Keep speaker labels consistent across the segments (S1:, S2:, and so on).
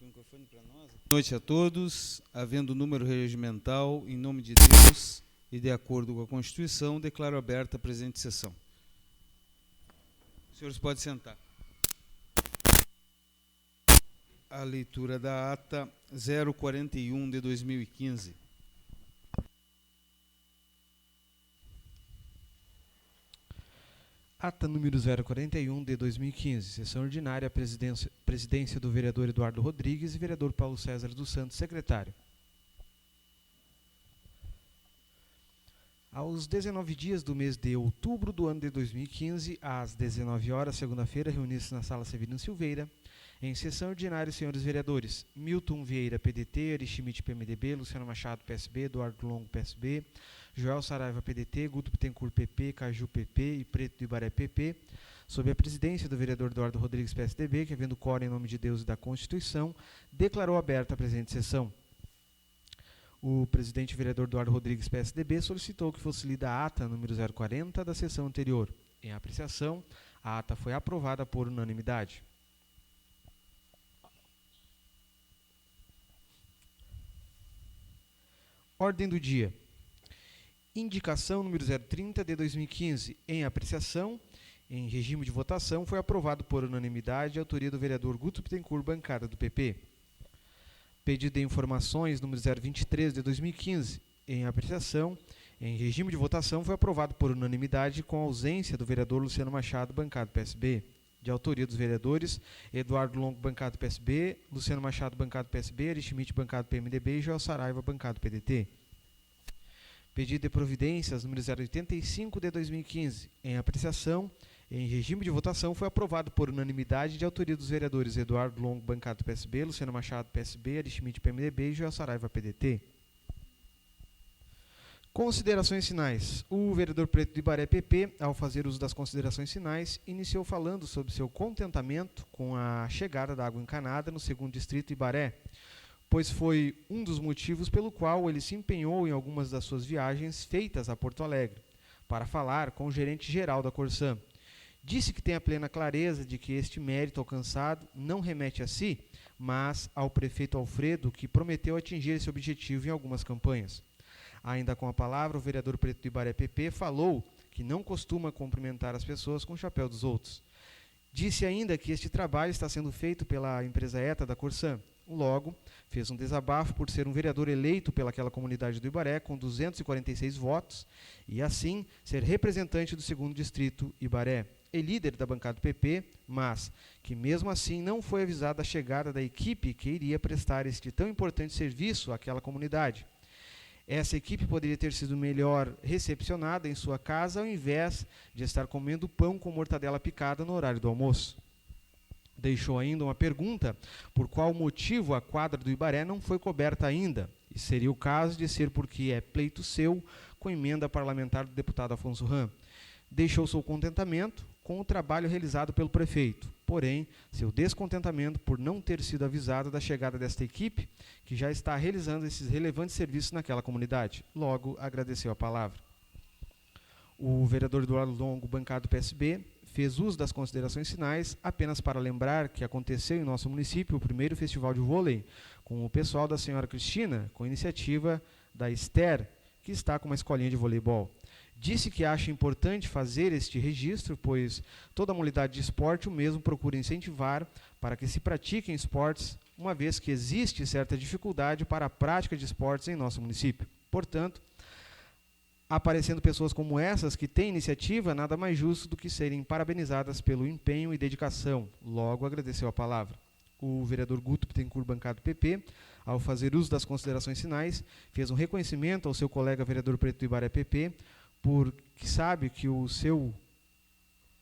S1: Boa noite a todos. Havendo número regimental, em nome de Deus e de acordo com a Constituição, declaro aberta a presente sessão. Os senhores podem sentar. A leitura da ata 041 de 2015.
S2: Ata número 041 de 2015, sessão ordinária, presidência do vereador Eduardo Rodrigues e vereador Paulo César dos Santos, secretário. Aos 19 dias do mês de outubro do ano de 2015, às 19 horas, segunda-feira, reuniu-se na Sala Severino Silveira, em sessão ordinária, os senhores vereadores Milton Vieira, PDT, Ari Schmidt, PMDB, Luciano Machado, PSB, Eduardo Longo, PSB, Joel Saraiva, PDT, Guto Bittencourt, PP, Caju, PP e Preto do Ibaré, PP, sob a presidência do vereador Eduardo Rodrigues, PSDB, que, havendo quórum em nome de Deus e da Constituição, declarou aberta a presente sessão. O presidente vereador Eduardo Rodrigues, PSDB, solicitou que fosse lida a ata número 040 da sessão anterior. Em apreciação, a ata foi aprovada por unanimidade. Ordem do dia. Indicação número 030 de 2015. Em apreciação, em regime de votação, foi aprovado por unanimidade a autoria do vereador Guto Bittencourt, bancada do PP. Pedido de informações número 023 de 2015. Em apreciação, em regime de votação, foi aprovado por unanimidade com a ausência do vereador Luciano Machado, bancada do PSB. De autoria dos vereadores Eduardo Longo, bancada do PSB, Luciano Machado, bancada do PSB, Ari Schmidt, bancada do PMDB e Joel Saraiva, bancada do PDT. Pedido de providências número 085 de 2015. Em apreciação, em regime de votação, foi aprovado por unanimidade de autoria dos vereadores Eduardo Longo, bancada do PSB, Luciano Machado, PSB, Ari Schmidt, PMDB e Joel Saraiva, PDT. Considerações finais. O vereador Preto do Ibaré, PP, ao fazer uso das considerações finais, iniciou falando sobre seu contentamento com a chegada da água encanada no 2º Distrito Ibaré, pois foi um dos motivos pelo qual ele se empenhou em algumas das suas viagens feitas a Porto Alegre, para falar com o gerente geral da Corsã. Disse que tem a plena clareza de que este mérito alcançado não remete a si, mas ao prefeito Alfredo, que prometeu atingir esse objetivo em algumas campanhas. Ainda com a palavra, o vereador Preto do Ibaré, PP, falou que não costuma cumprimentar as pessoas com o chapéu dos outros. Disse ainda que este trabalho está sendo feito pela empresa ETA da Corsã. Logo, fez um desabafo por ser um vereador eleito pelaquela comunidade do Ibaré com 246 votos e, assim, ser representante do 2º Distrito Ibaré e líder da bancada do PP, mas que mesmo assim não foi avisado da chegada da equipe que iria prestar este tão importante serviço àquela comunidade. Essa equipe poderia ter sido melhor recepcionada em sua casa ao invés de estar comendo pão com mortadela picada no horário do almoço. Deixou ainda uma pergunta por qual motivo a quadra do Ibaré não foi coberta ainda, e seria o caso de ser porque é pleito seu com emenda parlamentar do deputado Afonso Ram. Deixou seu contentamento com o trabalho realizado pelo prefeito, porém, seu descontentamento por não ter sido avisado da chegada desta equipe, que já está realizando esses relevantes serviços naquela comunidade. Logo, agradeceu a palavra. O vereador Eduardo Longo, bancada do PSB, fez uso das considerações finais apenas para lembrar que aconteceu em nosso município o primeiro festival de vôlei com o pessoal da Senhora Cristina, com iniciativa da Esther, que está com uma escolinha de voleibol. Disse que acha importante fazer este registro, pois toda modalidade de esporte o mesmo procura incentivar para que se pratiquem esportes, uma vez que existe certa dificuldade para a prática de esportes em nosso município. Portanto, aparecendo pessoas como essas que têm iniciativa, nada mais justo do que serem parabenizadas pelo empenho e dedicação. Logo, agradeceu a palavra. O vereador Guto Bittencourt, bancada do PP, ao fazer uso das considerações finais, fez um reconhecimento ao seu colega vereador Preto do Ibaré, PP, porque sabe que o seu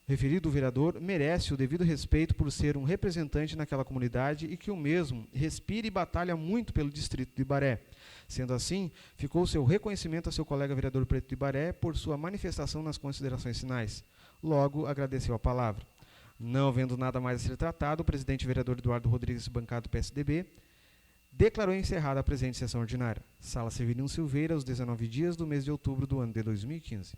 S2: referido vereador merece o devido respeito por ser um representante naquela comunidade e que o mesmo respira e batalha muito pelo distrito de Ibaré. Sendo assim, ficou seu reconhecimento ao seu colega vereador Preto de Ibaré por sua manifestação nas considerações finais. Logo, agradeceu a palavra. Não havendo nada mais a ser tratado, o presidente vereador Eduardo Rodrigues, bancada do PSDB, declarou encerrada a presente sessão ordinária. Sala Severino Silveira, aos 19 dias do mês de outubro do ano de 2015.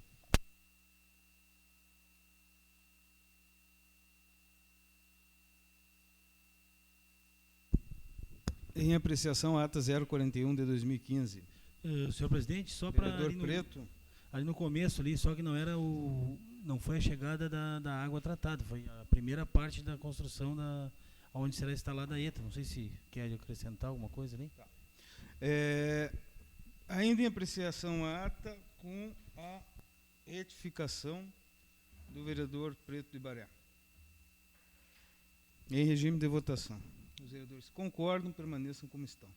S1: Em apreciação, a ata 041 de 2015.
S3: Senhor presidente, só para
S1: Vereador Preto.
S3: ali no começo ali, só que não foi a chegada da água tratada, foi a primeira parte da construção onde será instalada a ETA. Não sei se quer acrescentar alguma coisa ali.
S1: Tá. Ainda em apreciação a ata com a retificação do vereador Preto de Ibaré. Em regime de votação. Os vereadores concordam, permaneçam como estão.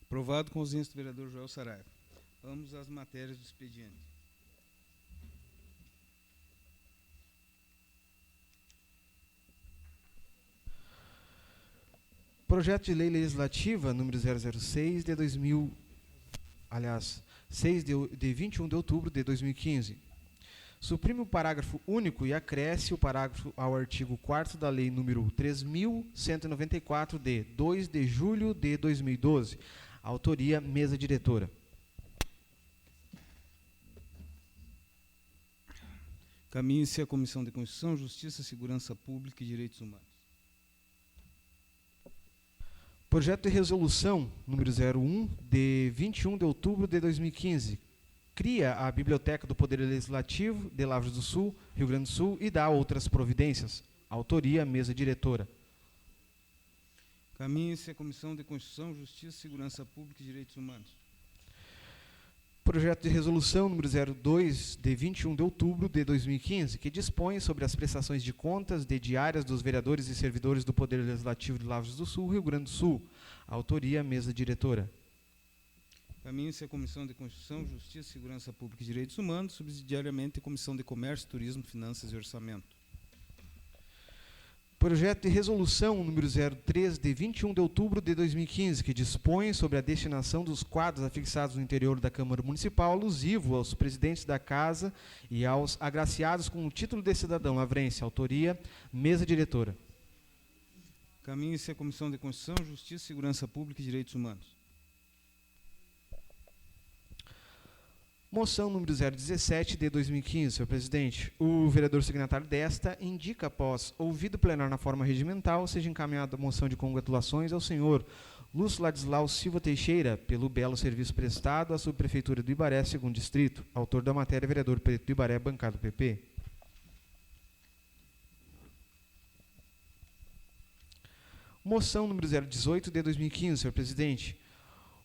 S1: Aprovado com ausência do vereador Joel Saraiva. Vamos às matérias do expediente.
S2: Projeto de Lei Legislativa número 006 de 6 de 21 de outubro de 2015. Suprime o parágrafo único e acresce o parágrafo ao artigo 4º da Lei número 3.194 de 2 de julho de 2012. Autoria, mesa diretora.
S1: Caminhe-se a Comissão de Constituição, Justiça, Segurança Pública e Direitos Humanos.
S2: Projeto de Resolução número 01 de 21 de outubro de 2015. Cria a Biblioteca do Poder Legislativo de Lavras do Sul, Rio Grande do Sul e dá outras providências. Autoria, mesa diretora.
S1: Caminhe-se a Comissão de Constituição, Justiça, Segurança Pública e Direitos Humanos.
S2: Projeto de Resolução número 02 de 21 de outubro de 2015, que dispõe sobre as prestações de contas de diárias dos vereadores e servidores do Poder Legislativo de Lavras do Sul, Rio Grande do Sul. Autoria, mesa diretora.
S1: Caminhe-se a Comissão de Constituição, Justiça, Segurança Pública e Direitos Humanos, subsidiariamente a Comissão de Comércio, Turismo, Finanças e Orçamento.
S2: Projeto de Resolução número 03 de 21 de outubro de 2015, que dispõe sobre a destinação dos quadros afixados no interior da Câmara Municipal, alusivo aos presidentes da Casa e aos agraciados com o título de cidadão lavrense. Autoria, mesa diretora.
S1: Caminhe-se a Comissão de Constituição, Justiça, Segurança Pública e Direitos Humanos.
S2: Moção número 017 de 2015, senhor presidente. O vereador signatário desta indica, após ouvido plenário na forma regimental, seja encaminhada a moção de congratulações ao senhor Lúcio Ladislau Silva Teixeira, pelo belo serviço prestado à subprefeitura do Ibaré, segundo distrito. Autor da matéria, vereador Preto do Ibaré, bancada PP. Moção número 018 de 2015, senhor presidente.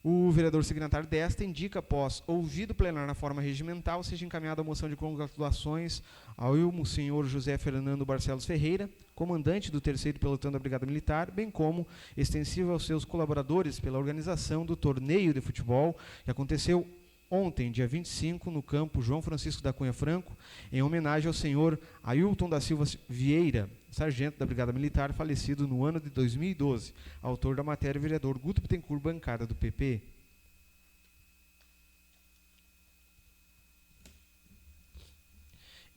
S2: O vereador signatário desta indica, após ouvido plenário na forma regimental, seja encaminhada a moção de congratulações ao ilmo senhor José Fernando Barcelos Ferreira, comandante do 3º Pelotão da Brigada Militar, bem como extensiva aos seus colaboradores pela organização do torneio de futebol que aconteceu ontem, dia 25, no campo João Francisco da Cunha Franco, em homenagem ao senhor Ailton da Silva Vieira, sargento da Brigada Militar, falecido no ano de 2012. Autor da matéria, vereador Guto Bittencourt, bancada do PP.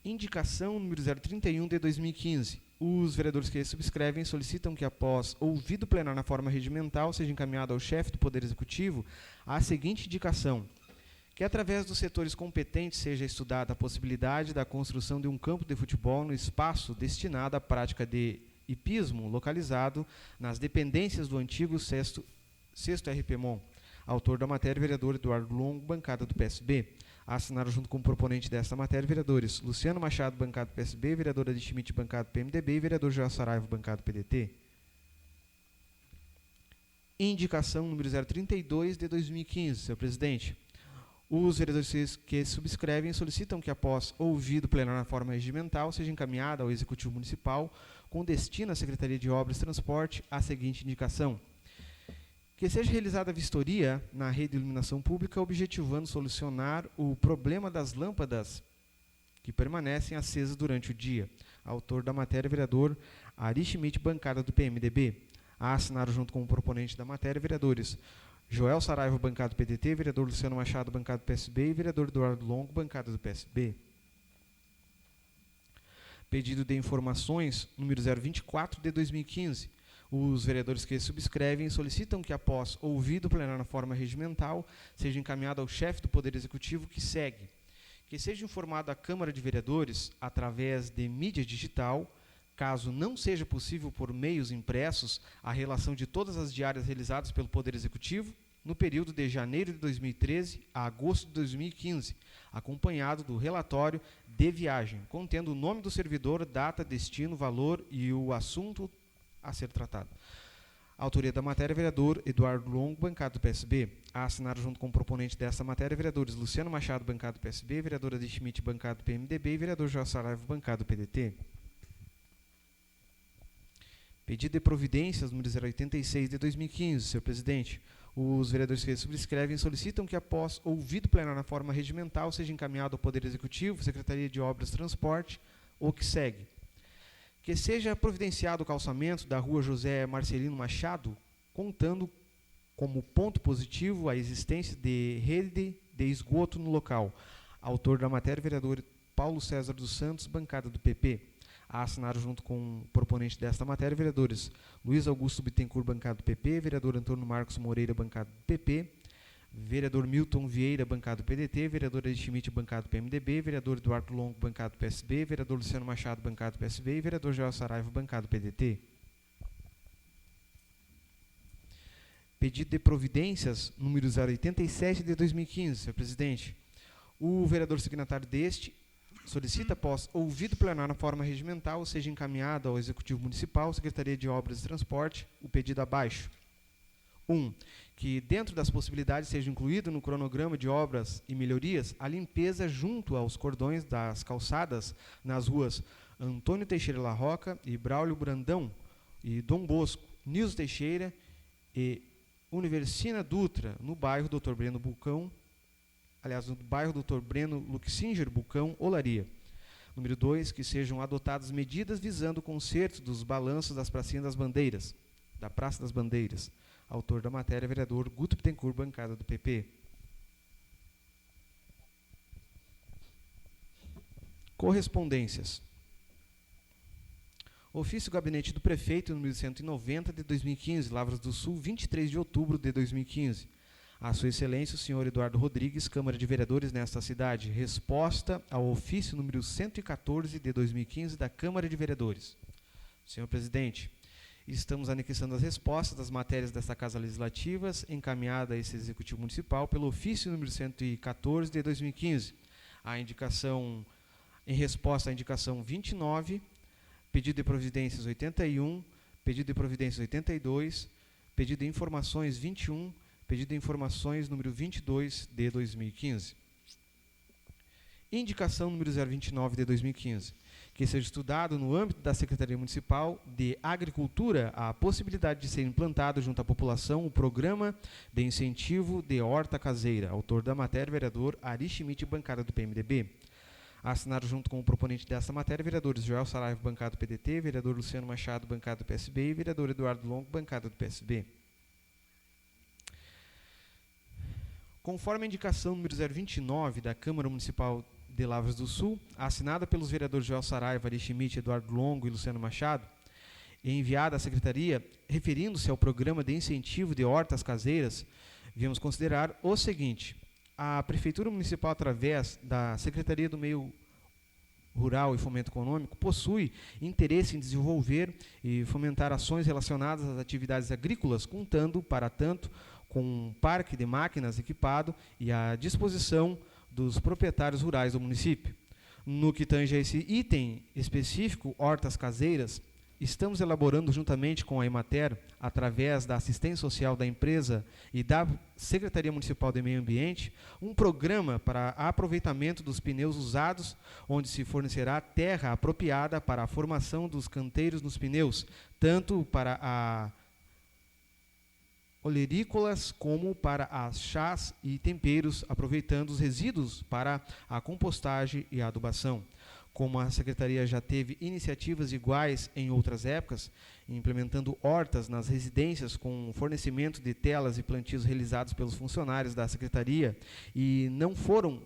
S2: Indicação número 031 de 2015. Os vereadores que subscrevem solicitam que, após ouvido plenário na forma regimental, seja encaminhado ao chefe do Poder Executivo a seguinte indicação: que através dos setores competentes seja estudada a possibilidade da construção de um campo de futebol no espaço destinado à prática de hipismo, localizado nas dependências do antigo 6º RPMON. Autor da matéria, vereador Eduardo Longo, bancada do PSB. Assinaram junto com o proponente desta matéria, vereadores Luciano Machado, bancada do PSB, vereadora Adi Schmidt, bancada do PMDB e vereador Joel Saraiva, bancada do PDT. Indicação número 032 de 2015, senhor presidente. Os vereadores que subscrevem solicitam que, após ouvido plenário na forma regimental, seja encaminhada ao Executivo Municipal, com destino à Secretaria de Obras e Transporte, a seguinte indicação: que seja realizada a vistoria na rede de iluminação pública, objetivando solucionar o problema das lâmpadas que permanecem acesas durante o dia. Autor da matéria, vereador Ari Schmidt, bancada do PMDB. Assinaram junto com o proponente da matéria, vereadores Joel Saraiva, bancada do PDT, vereador Luciano Machado, bancada do PSB e vereador Eduardo Longo, bancada do PSB. Pedido de informações número 024 de 2015. Os vereadores que subscrevem solicitam que, após ouvido plenário na forma regimental, seja encaminhado ao chefe do Poder Executivo que segue: que seja informado à Câmara de Vereadores, através de mídia digital, Caso não seja possível por meios impressos a relação de todas as diárias realizadas pelo Poder Executivo no período de janeiro de 2013 a agosto de 2015, acompanhado do relatório de viagem, contendo o nome do servidor, data, destino, valor e o assunto a ser tratado. A autoria da matéria, vereador Eduardo Longo, bancada do PSB. A assinar junto com o proponente desta matéria, vereadores Luciano Machado, bancada do PSB, vereadora Adi Schmidt, bancada do PMDB e vereador Joel Saraiva, bancada do PDT. Pedido de providências, número 086 de 2015, senhor presidente. Os vereadores que subscrevem solicitam que, após ouvido plenário na forma regimental, seja encaminhado ao Poder Executivo, Secretaria de Obras e Transporte, ou que segue. Que seja providenciado o calçamento da rua José Marcelino Machado, contando como ponto positivo a existência de rede de esgoto no local. Autor da matéria, vereador Paulo César dos Santos, bancada do PP. A assinar junto com o proponente desta matéria, vereadores Luiz Augusto Bittencourt, bancada do PP, vereador Antônio Marcos Moreira, bancada do PP, vereador Milton Vieira, bancada do PDT, vereador Adi Schmidt, bancada do PMDB, vereador Eduardo Longo, bancada do PSB, vereador Luciano Machado, bancada do PSB e vereador Joel Saraiva, bancada do PDT. Pedido de providências, número 087 de 2015, senhor presidente. O vereador signatário deste solicita, após ouvido plenário na forma regimental, seja encaminhado ao Executivo Municipal, Secretaria de Obras e Transporte, o pedido abaixo. 1. Que dentro das possibilidades seja incluído no cronograma de obras e melhorias a limpeza junto aos cordões das calçadas nas ruas Antônio Teixeira La Roca e Braulio Brandão e Dom Bosco, Nilson Teixeira e Universina Dutra, no bairro Dr. Breno Bulcão, no bairro Dr. Breno Luxinger Bulcão, Olaria. Número 2, que sejam adotadas medidas visando o conserto dos balanços das pracinhas das bandeiras, da Praça das Bandeiras. Autor da matéria, vereador Guto Bittencourt, bancada do PP. Correspondências. Ofício Gabinete do Prefeito, número 190, de 2015, Lavras do Sul, 23 de outubro de 2015. A Sua Excelência, o senhor Eduardo Rodrigues, Câmara de Vereadores nesta cidade. Resposta ao ofício número 114 de 2015 da Câmara de Vereadores. Senhor presidente, estamos anexando as respostas das matérias desta Casa Legislativa, encaminhada a esse Executivo Municipal pelo ofício número 114 de 2015. A indicação, em resposta à indicação 29, pedido de providências 81, pedido de providências 82, pedido de informações 21, pedido de informações número 22 de 2015. Indicação número 029 de 2015. Que seja estudado no âmbito da Secretaria Municipal de Agricultura a possibilidade de ser implantado junto à população o programa de incentivo de horta caseira. Autor da matéria, vereador Ari Schmidt, bancada do PMDB. Assinado junto com o proponente desta matéria, vereadores Joel Saraiva, bancada do PDT, vereador Luciano Machado, bancada do PSB e vereador Eduardo Longo, bancada do PSB. Conforme a indicação número 029 da Câmara Municipal de Lavras do Sul, assinada pelos vereadores Joel Saraiva, Ari Schmidt, Eduardo Longo e Luciano Machado, e enviada à Secretaria, referindo-se ao programa de incentivo de hortas caseiras, viemos considerar o seguinte: a Prefeitura Municipal, através da Secretaria do Meio Rural e Fomento Econômico, possui interesse em desenvolver e fomentar ações relacionadas às atividades agrícolas, contando, para tanto, com um parque de máquinas equipado e à disposição dos proprietários rurais do município. No que tange a esse item específico, hortas caseiras, estamos elaborando juntamente com a Emater, através da assistência social da empresa e da Secretaria Municipal de Meio Ambiente, um programa para aproveitamento dos pneus usados, onde se fornecerá terra apropriada para a formação dos canteiros nos pneus, tanto para a olerícolas como para as chás e temperos, aproveitando os resíduos para a compostagem e a adubação. Como a Secretaria já teve iniciativas iguais em outras épocas, implementando hortas nas residências com fornecimento de telas e plantios realizados pelos funcionários da Secretaria e não foram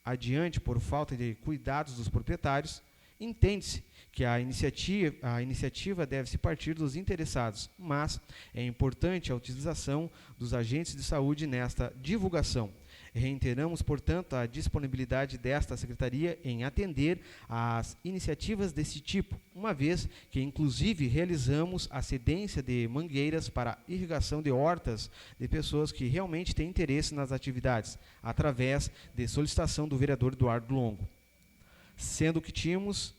S2: adiante por falta de cuidados dos proprietários, entende-se que a iniciativa deve-se partir dos interessados, mas é importante a utilização dos agentes de saúde nesta divulgação. Reiteramos, portanto, a disponibilidade desta Secretaria em atender às iniciativas desse tipo, uma vez que, inclusive, realizamos a cedência de mangueiras para irrigação de hortas de pessoas que realmente têm interesse nas atividades, através de solicitação do vereador Eduardo Longo. Sendo que tínhamos,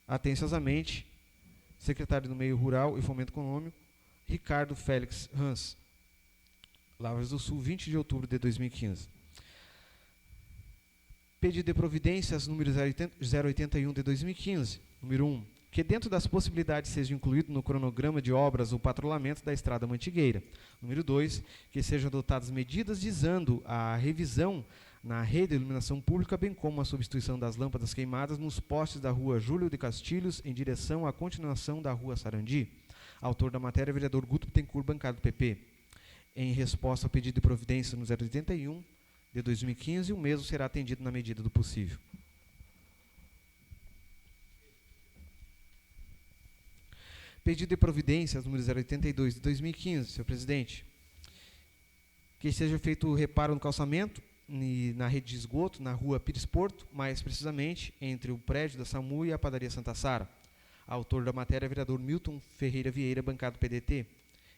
S2: atenciosamente, secretário do Meio Rural e Fomento Econômico, Ricardo Félix Hans, Lavras do Sul, 20 de outubro de 2015. Pedido de providências número 081 de 2015. Número 1. Que dentro das possibilidades seja incluído no cronograma de obras o patrulhamento da Estrada Mantigueira. Número 2. Que sejam adotadas medidas visando a revisão na rede de iluminação pública, bem como a substituição das lâmpadas queimadas nos postes da rua Júlio de Castilhos em direção à continuação da rua Sarandi. Autor da matéria, vereador Guto Bittencourt, bancada do PP. Em resposta ao pedido de providência no 081 de 2015, o mesmo será atendido na medida do possível. Pedido de providências número 082 de 2015, senhor presidente. Que seja feito o reparo no calçamento na rede de esgoto, na rua Pires Porto, mais precisamente entre o prédio da SAMU e a padaria Santa Sara. Autor da matéria, vereador Milton Ferreira Vieira, bancado PDT.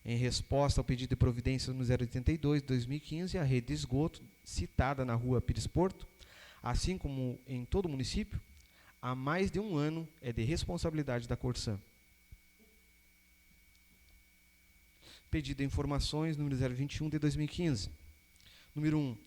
S2: Em resposta ao pedido de providência número 082 de 2015, a rede de esgoto citada na rua Pires Porto, assim como em todo o município, há mais de um ano é de responsabilidade da Corsan. Pedido de informações número 021 de 2015. Número 1.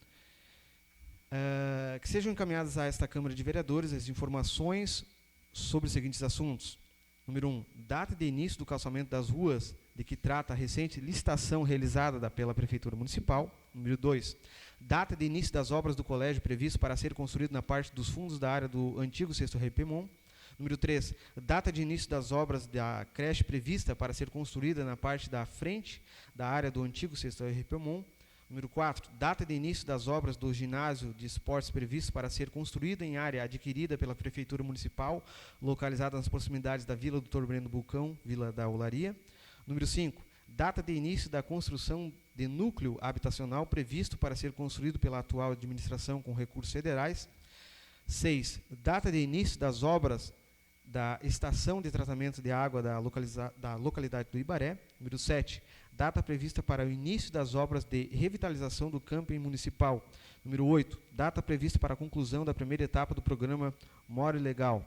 S2: Que sejam encaminhadas a esta Câmara de Vereadores as informações sobre os seguintes assuntos. Número 1. Data de início do calçamento das ruas de que trata a recente licitação realizada pela Prefeitura Municipal. Número 2. Data de início das obras do colégio previsto para ser construído na parte dos fundos da área do antigo Sexto Repemon. Número 3. Data de início das obras da creche prevista para ser construída na parte da frente da área do antigo Sexto Repemon. Número 4. Data de início das obras do ginásio de esportes previsto para ser construído em área adquirida pela Prefeitura Municipal, localizada nas proximidades da Vila Dr. Breno Bulcão, Vila da Olaria. Número 5. Data de início da construção de núcleo habitacional previsto para ser construído pela atual administração com recursos federais. 6. Data de início das obras da estação de tratamento de água da localidade do Ibaré. Número 7. Data prevista para o início das obras de revitalização do camping municipal. Número 8. Data prevista para a conclusão da primeira etapa do programa More Legal.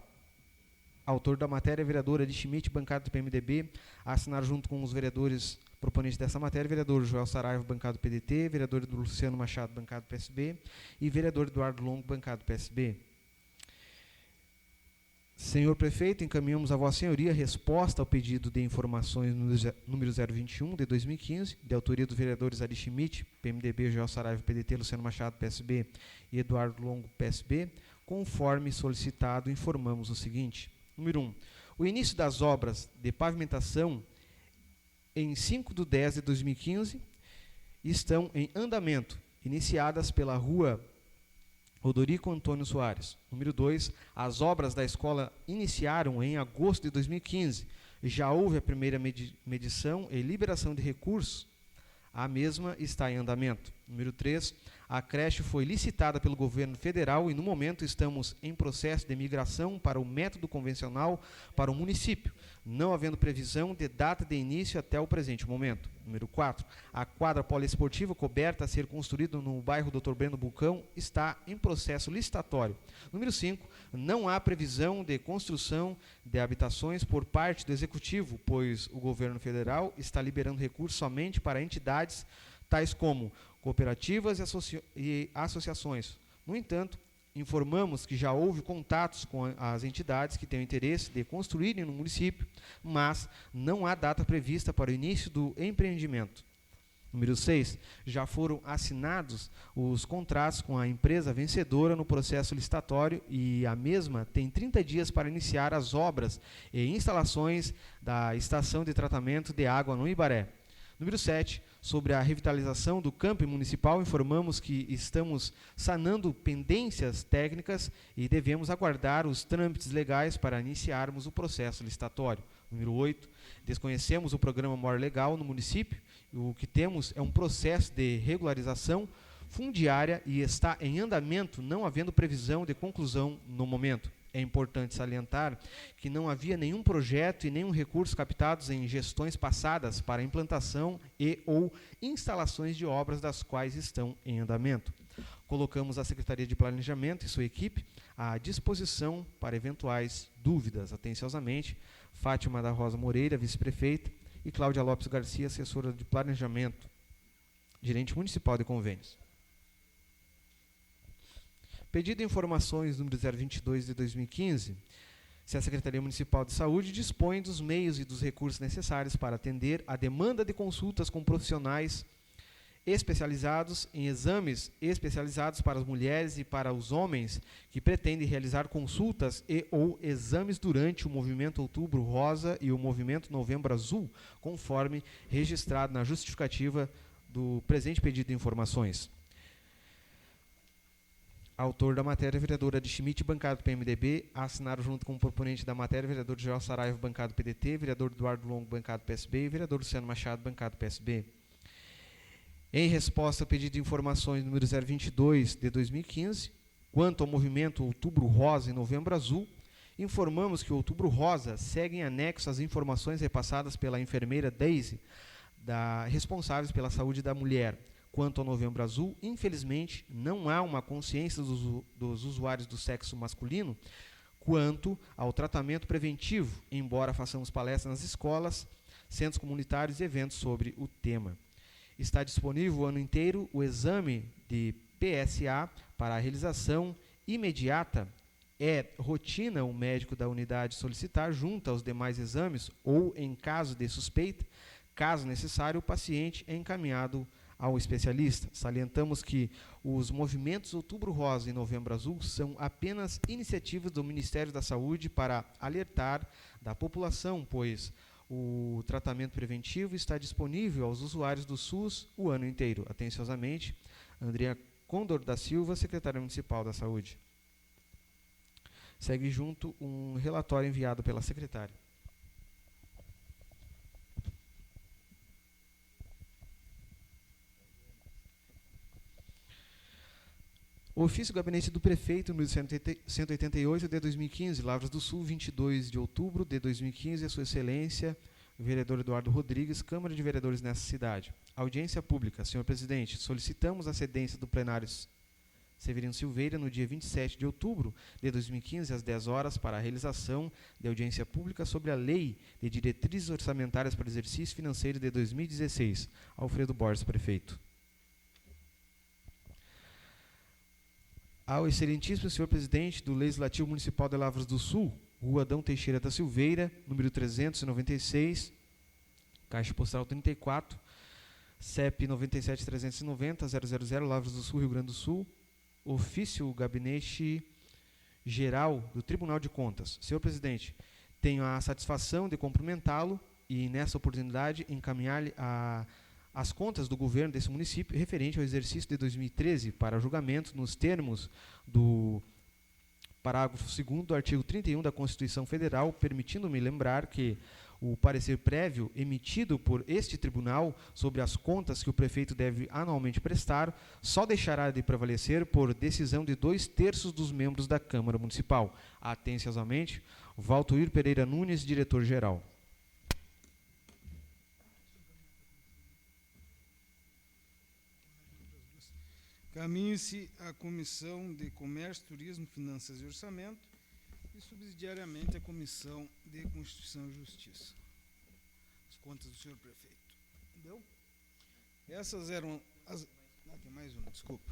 S2: Autor da matéria, vereadora de Schmidt, bancada do PMDB, a assinar junto com os vereadores proponentes dessa matéria, vereador Joel Saraiva, bancado do PDT, vereador Luciano Machado, bancado do PSB, e vereador Eduardo Longo, bancado do PSB. Senhor Prefeito, encaminhamos a Vossa Senhoria resposta ao pedido de informações número 021 de 2015, de autoria dos vereadores Ari Schmidt, PMDB, Joel Saraiva, PDT, Luciano Machado, PSB, e Eduardo Longo, PSB. Conforme solicitado, informamos o seguinte. Número 1. O início das obras de pavimentação em 5/10 de 2015 estão em andamento, iniciadas pela rua Rodorico Antônio Soares. Número 2. As obras da escola iniciaram em agosto de 2015. Já houve a primeira medição e liberação de recursos. A mesma está em andamento. Número 3. A creche foi licitada pelo governo federal e, no momento, estamos em processo de migração para o método convencional para o município, não havendo previsão de data de início até o presente momento. Número 4. A quadra poliesportiva coberta a ser construída no bairro Dr. Breno Bulcão está em processo licitatório. Número 5. Não há previsão de construção de habitações por parte do Executivo, pois o governo federal está liberando recursos somente para entidades tais como cooperativas e associações. No entanto, informamos que já houve contatos com as entidades que têm o interesse de construírem no município, mas não há data prevista para o início do empreendimento. Número 6. Já foram assinados os contratos com a empresa vencedora no processo licitatório e a mesma tem 30 dias para iniciar as obras e instalações da estação de tratamento de água no Ibaré. Número 7. Sobre a revitalização do camping municipal, informamos que estamos sanando pendências técnicas e devemos aguardar os trâmites legais para iniciarmos o processo licitatório. Número 8. Desconhecemos o programa More Legal no município. O que temos é um processo de regularização fundiária e está em andamento, não havendo previsão de conclusão no momento. É importante salientar que não havia nenhum projeto e nenhum recurso captados em gestões passadas para implantação e ou instalações de obras das quais estão em andamento. Colocamos a Secretaria de Planejamento e sua equipe à disposição para eventuais dúvidas. Atenciosamente, Fátima da Rosa Moreira, vice-prefeita, e Cláudia Lopes Garcia, assessora de Planejamento, gerente municipal de convênios. Pedido de informações número 022 de 2015, se a Secretaria Municipal de Saúde dispõe dos meios e dos recursos necessários para atender a demanda de consultas com profissionais especializados em exames especializados para as mulheres e para os homens que pretendem realizar consultas e ou exames durante o movimento Outubro Rosa e o movimento Novembro Azul, conforme registrado na justificativa do presente pedido de informações. Autor da matéria, vereadora de Schmidt, bancado PMDB, assinaram junto com o proponente da matéria, vereador Joel Saraiva, bancado PDT, vereador Eduardo Longo, bancado PSB e vereador Luciano Machado, bancado PSB. Em resposta ao pedido de informações número 022 de 2015, quanto ao movimento Outubro Rosa e Novembro Azul, informamos que o Outubro Rosa segue em anexo às informações repassadas pela enfermeira Daisy, responsáveis pela saúde da mulher. Quanto ao Novembro Azul, infelizmente, não há uma consciência dos usuários do sexo masculino quanto ao tratamento preventivo, embora façamos palestras nas escolas, centros comunitários e eventos sobre o tema. Está disponível o ano inteiro o exame de PSA para a realização imediata. É rotina o médico da unidade solicitar junto aos demais exames ou, em caso de suspeita, caso necessário, o paciente é encaminhado ao especialista. Salientamos que os movimentos Outubro Rosa e Novembro Azul são apenas iniciativas do Ministério da Saúde para alertar da população, pois o tratamento preventivo está disponível aos usuários do SUS o ano inteiro. Atenciosamente, Andrea Condor da Silva, secretária municipal da Saúde. Segue junto um relatório enviado pela secretária. Ofício do Gabinete do Prefeito, número 188 de 2015, Lavras do Sul, 22 de outubro de 2015, a Sua Excelência, o vereador Eduardo Rodrigues, Câmara de Vereadores nessa cidade. Audiência pública. Senhor presidente, solicitamos a cedência do plenário Severino Silveira no dia 27 de outubro de 2015, às 10 horas, para a realização de audiência pública sobre a Lei de Diretrizes Orçamentárias para o Exercício Financeiro de 2016. Alfredo Borges, prefeito. Ao excelentíssimo senhor presidente do Legislativo Municipal de Lavras do Sul, Rua Adão Teixeira da Silveira, número 396, Caixa Postal 34, CEP 97.390.000, Lavras do Sul, Rio Grande do Sul, ofício Gabinete Geral do Tribunal de Contas. Senhor presidente, tenho a satisfação de cumprimentá-lo e, nessa oportunidade, encaminhar-lhe as contas do governo desse município referente ao exercício de 2013 para julgamento nos termos do parágrafo 2º do artigo 31 da Constituição Federal, permitindo-me lembrar que o parecer prévio emitido por este tribunal sobre as contas que o prefeito deve anualmente prestar só deixará de prevalecer por decisão de 2/3 dos membros da Câmara Municipal. Atenciosamente, Valtuir Pereira Nunes, diretor-geral.
S1: Caminhe-se a Comissão de Comércio, Turismo, Finanças e Orçamento e, subsidiariamente, a Comissão de Constituição e Justiça. As contas do senhor prefeito. Entendeu? Essas eram as... tem mais uma, desculpa.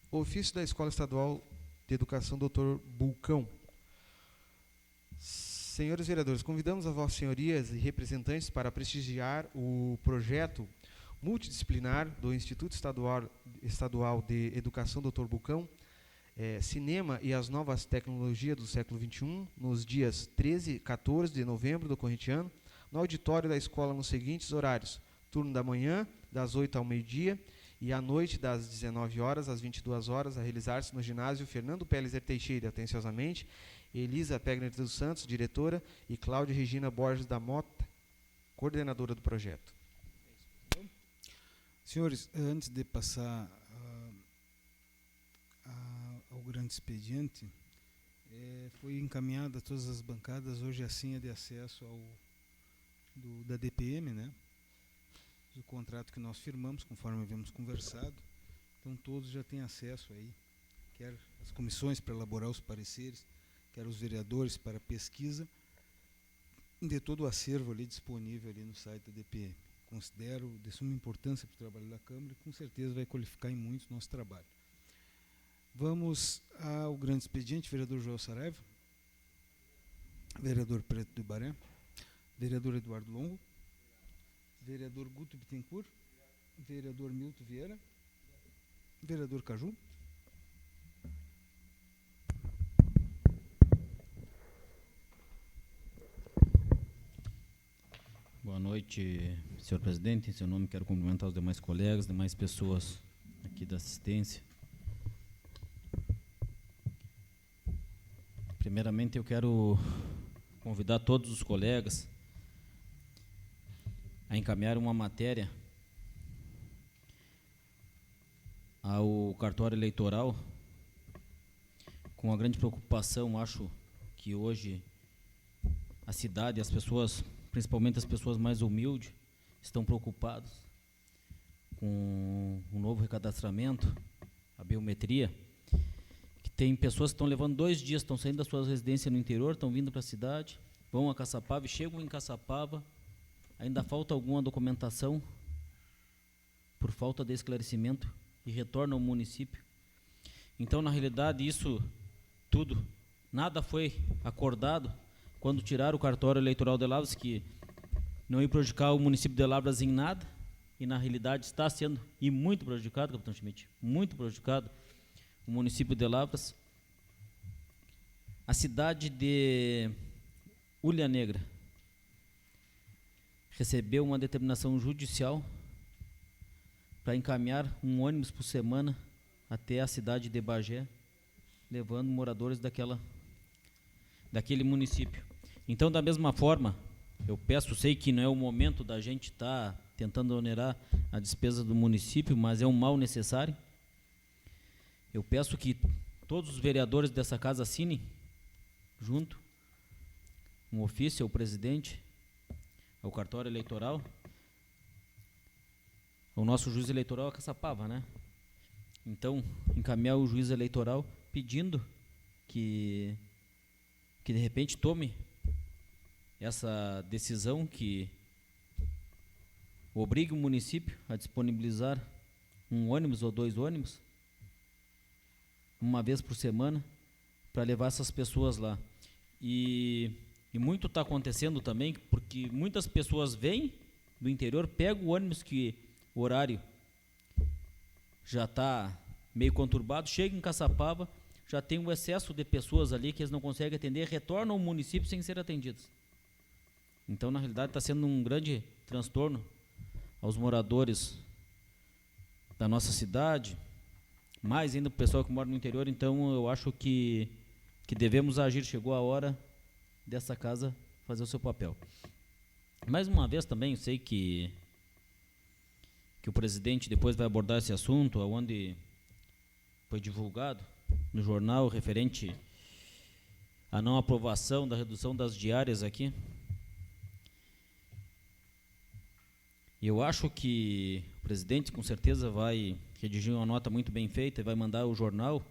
S2: Ofício da Escola Estadual de Educação, Dr. Bulcão. Senhores vereadores, convidamos a vossas senhorias e representantes para prestigiar o projeto multidisciplinar do Instituto Estadual de Educação Dr. Bulcão, Cinema e as Novas Tecnologias do Século XXI, nos dias 13 e 14 de novembro do corrente ano, no auditório da escola nos seguintes horários: turno da manhã, das 8 ao meio-dia, e à noite, das 19 horas às 22 horas, a realizar-se no ginásio Fernando Pellizer Teixeira. Atenciosamente, Elisa Pegner dos Santos, diretora, e Cláudia Regina Borges da Mota, coordenadora do projeto.
S1: Senhores, antes de passar ao grande expediente, foi encaminhada a todas as bancadas hoje a senha de acesso da DPM, né? O contrato que nós firmamos, conforme havíamos conversado. Então todos já têm acesso aí, quer as comissões para elaborar os pareceres, quer os vereadores para pesquisa, de todo o acervo ali disponível ali no site da DPM. Considero de suma importância para o trabalho da Câmara e com certeza vai qualificar em muito o nosso trabalho. Vamos ao grande expediente, vereador Joel Saraiva, vereador Preto do Ibaré, vereador Eduardo Longo, vereador Guto Bittencourt, vereador Milton Vieira, vereador Caju.
S4: Boa noite, senhor presidente. Em seu nome, quero cumprimentar os demais colegas, demais pessoas aqui da assistência. Primeiramente, eu quero convidar todos os colegas a encaminhar uma matéria ao cartório eleitoral com a grande preocupação. Acho que hoje a cidade, as pessoas, principalmente as pessoas mais humildes, estão preocupadas com o novo recadastramento, a biometria, que tem pessoas que estão levando 2 dias, estão saindo das suas residências no interior, estão vindo para a cidade, vão a Caçapava e chegam em Caçapava, ainda falta alguma documentação por falta de esclarecimento e retornam ao município. Então, na realidade, isso tudo, nada foi acordado quando tiraram o cartório eleitoral de Lavras, que não ia prejudicar o município de Lavras em nada, e na realidade está sendo, e muito prejudicado, capitão Schmidt, muito prejudicado o município de Lavras. A cidade de Ulha Negra recebeu uma determinação judicial para encaminhar um ônibus por semana até a cidade de Bagé, levando moradores daquele município. Então, da mesma forma, eu peço, sei que não é o momento da gente estar tentando onerar a despesa do município, mas é um mal necessário. Eu peço que todos os vereadores dessa casa assinem, junto, um ofício ao presidente, ao cartório eleitoral, o nosso juiz eleitoral é Caçapava, né? Então, encaminhar o juiz eleitoral pedindo que de repente tome essa decisão que obrigue o município a disponibilizar um ônibus ou 2 ônibus uma vez por semana para levar essas pessoas lá. E muito está acontecendo também, porque muitas pessoas vêm do interior, pegam o ônibus que o horário já está meio conturbado, chegam em Caçapava, já tem um excesso de pessoas ali que eles não conseguem atender, retornam ao município sem ser atendidos. Então, na realidade, está sendo um grande transtorno aos moradores da nossa cidade, mais ainda para o pessoal que mora no interior. Então, eu acho que devemos agir. Chegou a hora dessa casa fazer o seu papel. Mais uma vez também, eu sei que o presidente depois vai abordar esse assunto, onde foi divulgado no jornal referente à não aprovação da redução das diárias aqui. Eu acho que o presidente com certeza vai redigir uma nota muito bem feita e vai mandar ao jornal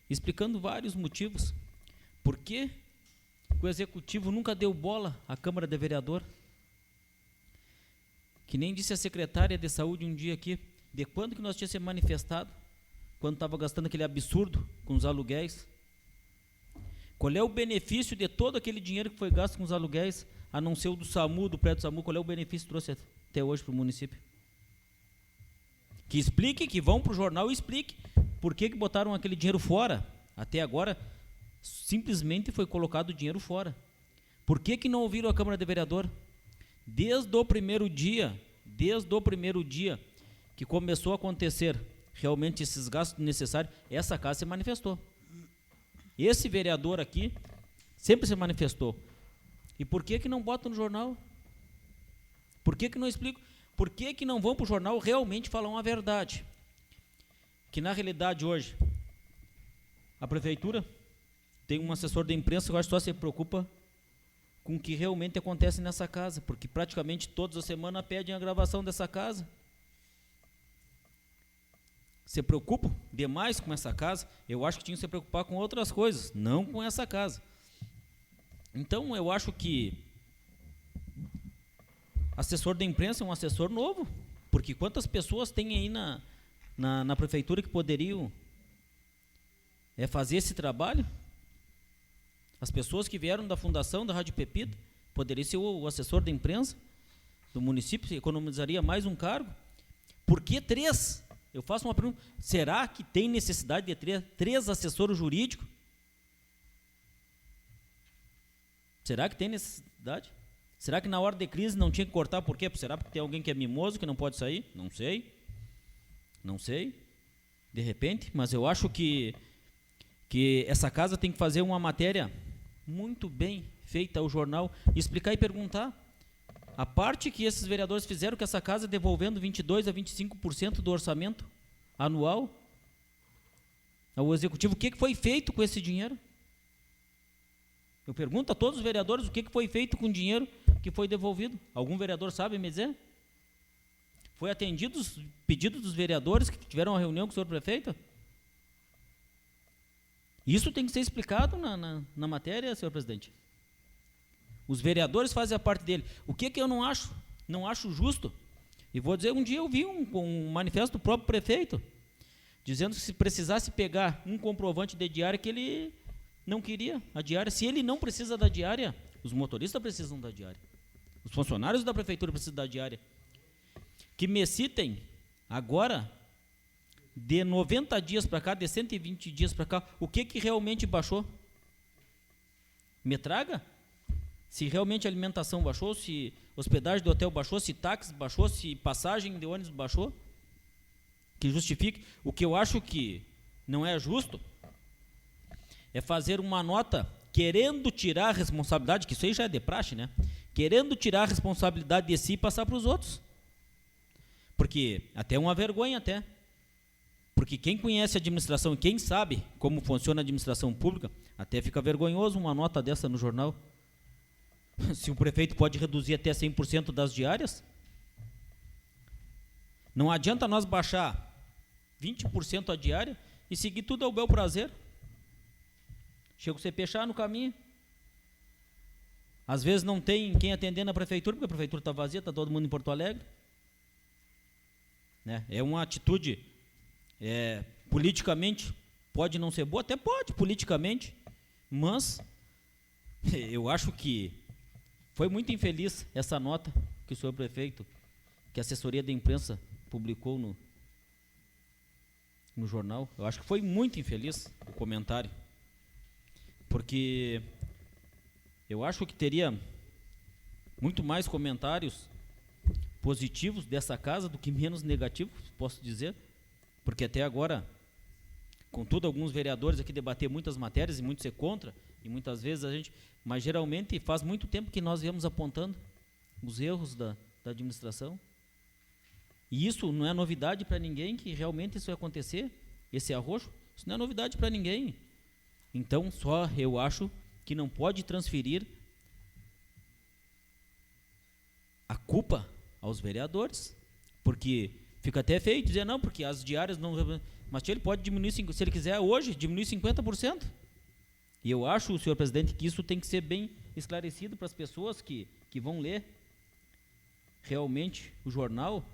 S4: explicando vários motivos. Por que o executivo nunca deu bola à Câmara de Vereador? Que nem disse a secretária de saúde um dia aqui, de quando que nós tínhamos se manifestado, quando estava gastando aquele absurdo com os aluguéis. Qual é o benefício de todo aquele dinheiro que foi gasto com os aluguéis, a não ser o do SAMU, do prédio do SAMU? Qual é o benefício que trouxe até hoje para o município? Que explique, que vão para o jornal e explique por que botaram aquele dinheiro fora. Até agora, simplesmente foi colocado o dinheiro fora. Por que não ouviram a Câmara de Vereador? Desde o primeiro dia que começou a acontecer realmente esses gastos necessários, essa casa se manifestou. Esse vereador aqui sempre se manifestou. E por que não bota no jornal? Por que não explica? Por que não vão para o jornal realmente falar uma verdade? Que na realidade hoje, a prefeitura tem um assessor de imprensa que eu acho que só se preocupa com o que realmente acontece nessa casa, porque praticamente todas as semanas pedem a gravação dessa casa. Se preocupam demais com essa casa. Eu acho que tinham que se preocupar com outras coisas, não com essa casa. Então eu acho que assessor de imprensa é um assessor novo, porque quantas pessoas tem aí na prefeitura que poderiam fazer esse trabalho? As pessoas que vieram da fundação da Rádio Pepita poderiam ser o assessor de imprensa do município, economizaria mais um cargo. Por que 3? Eu faço uma pergunta: será que tem necessidade de ter 3 assessores jurídicos? Será que tem necessidade? Será que na hora de crise não tinha que cortar? Por quê? Será porque tem alguém que é mimoso, que não pode sair? Não sei. Não sei. De repente, mas eu acho que essa casa tem que fazer uma matéria muito bem feita ao jornal, explicar e perguntar. A parte que esses vereadores fizeram com essa casa, devolvendo 22% a 25% do orçamento anual ao executivo, o que foi feito com esse dinheiro? Eu pergunto a todos os vereadores o que foi feito com o dinheiro que foi devolvido. Algum vereador sabe me dizer? Foi atendido os pedidos dos vereadores que tiveram uma reunião com o senhor prefeito? Isso tem que ser explicado na matéria, senhor presidente. Os vereadores fazem a parte dele. O que eu não acho? Não acho justo. E vou dizer, um dia eu vi um manifesto do próprio prefeito, dizendo que se precisasse pegar um comprovante de diária, que ele não queria a diária. Se ele não precisa da diária, os motoristas precisam da diária. Os funcionários da prefeitura precisam da diária. Que me citem agora, de 90 dias para cá, de 120 dias para cá, o que realmente baixou? Me traga. Se realmente a alimentação baixou, se hospedagem do hotel baixou, se táxi baixou, se passagem de ônibus baixou, que justifique. O que eu acho que não é justo é fazer uma nota querendo tirar a responsabilidade, que isso aí já é de praxe, né? Querendo tirar a responsabilidade de si e passar para os outros. Porque até é uma vergonha até. Porque quem conhece a administração e quem sabe como funciona a administração pública, até fica vergonhoso uma nota dessa no jornal. Se o prefeito pode reduzir até 100% das diárias, não adianta nós baixar 20% a diária e seguir tudo ao bel prazer. Chega o CPX no caminho. Às vezes não tem quem atender na prefeitura, porque a prefeitura está vazia, está todo mundo em Porto Alegre. Né? É uma atitude, politicamente, pode não ser boa, até pode, politicamente, mas eu acho que foi muito infeliz essa nota que o senhor prefeito, que a assessoria da imprensa publicou no jornal. Eu acho que foi muito infeliz o comentário, porque eu acho que teria muito mais comentários positivos dessa casa do que menos negativos, posso dizer, porque até agora, contudo, alguns vereadores aqui debater muitas matérias e muitos ser contra, e muitas vezes a gente, mas geralmente faz muito tempo que nós viemos apontando os erros da administração, e isso não é novidade para ninguém, que realmente isso vai acontecer, esse arroxo, isso não é novidade para ninguém. Então, só eu acho que não pode transferir a culpa aos vereadores, porque fica até feio dizer, não, porque as diárias não... Mas ele pode diminuir, se ele quiser hoje, diminuir 50%. E eu acho, senhor presidente, que isso tem que ser bem esclarecido para as pessoas que vão ler realmente o jornal,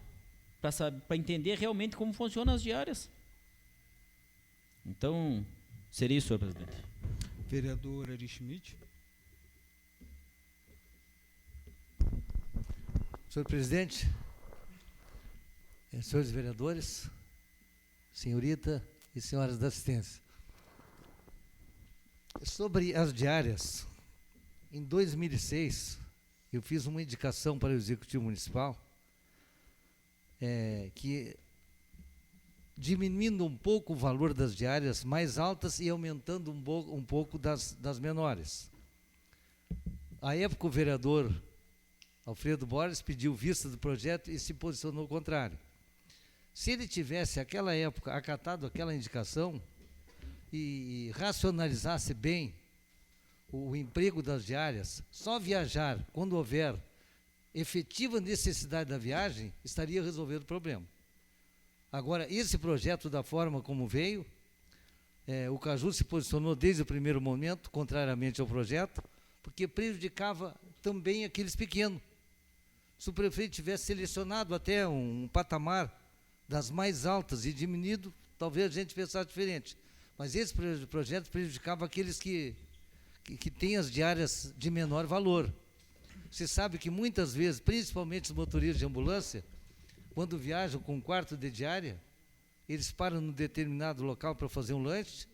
S4: para entender realmente como funcionam as diárias. Então, seria isso, senhor presidente.
S1: Vereador Ari Schmidt.
S5: Senhor presidente, senhores vereadores, senhorita e senhoras da assistência. Sobre as diárias, em 2006, eu fiz uma indicação para o Executivo Municipal que, diminuindo um pouco o valor das diárias mais altas e aumentando um pouco das menores. À época, o vereador Alfredo Borges, pediu vista do projeto e se posicionou contrário. Se ele tivesse, naquela época, acatado aquela indicação e racionalizasse bem o emprego das diárias, só viajar quando houver efetiva necessidade da viagem, estaria resolvendo o problema. Agora, esse projeto, da forma como veio, o Caju se posicionou desde o primeiro momento, contrariamente ao projeto, porque prejudicava também aqueles pequenos. Se o prefeito tivesse selecionado até um patamar das mais altas e diminuído, talvez a gente pensasse diferente. Mas esse projeto prejudicava aqueles que têm as diárias de menor valor. Você sabe que muitas vezes, principalmente os motoristas de ambulância, quando viajam com um quarto de diária, eles param num determinado local para fazer um lanche,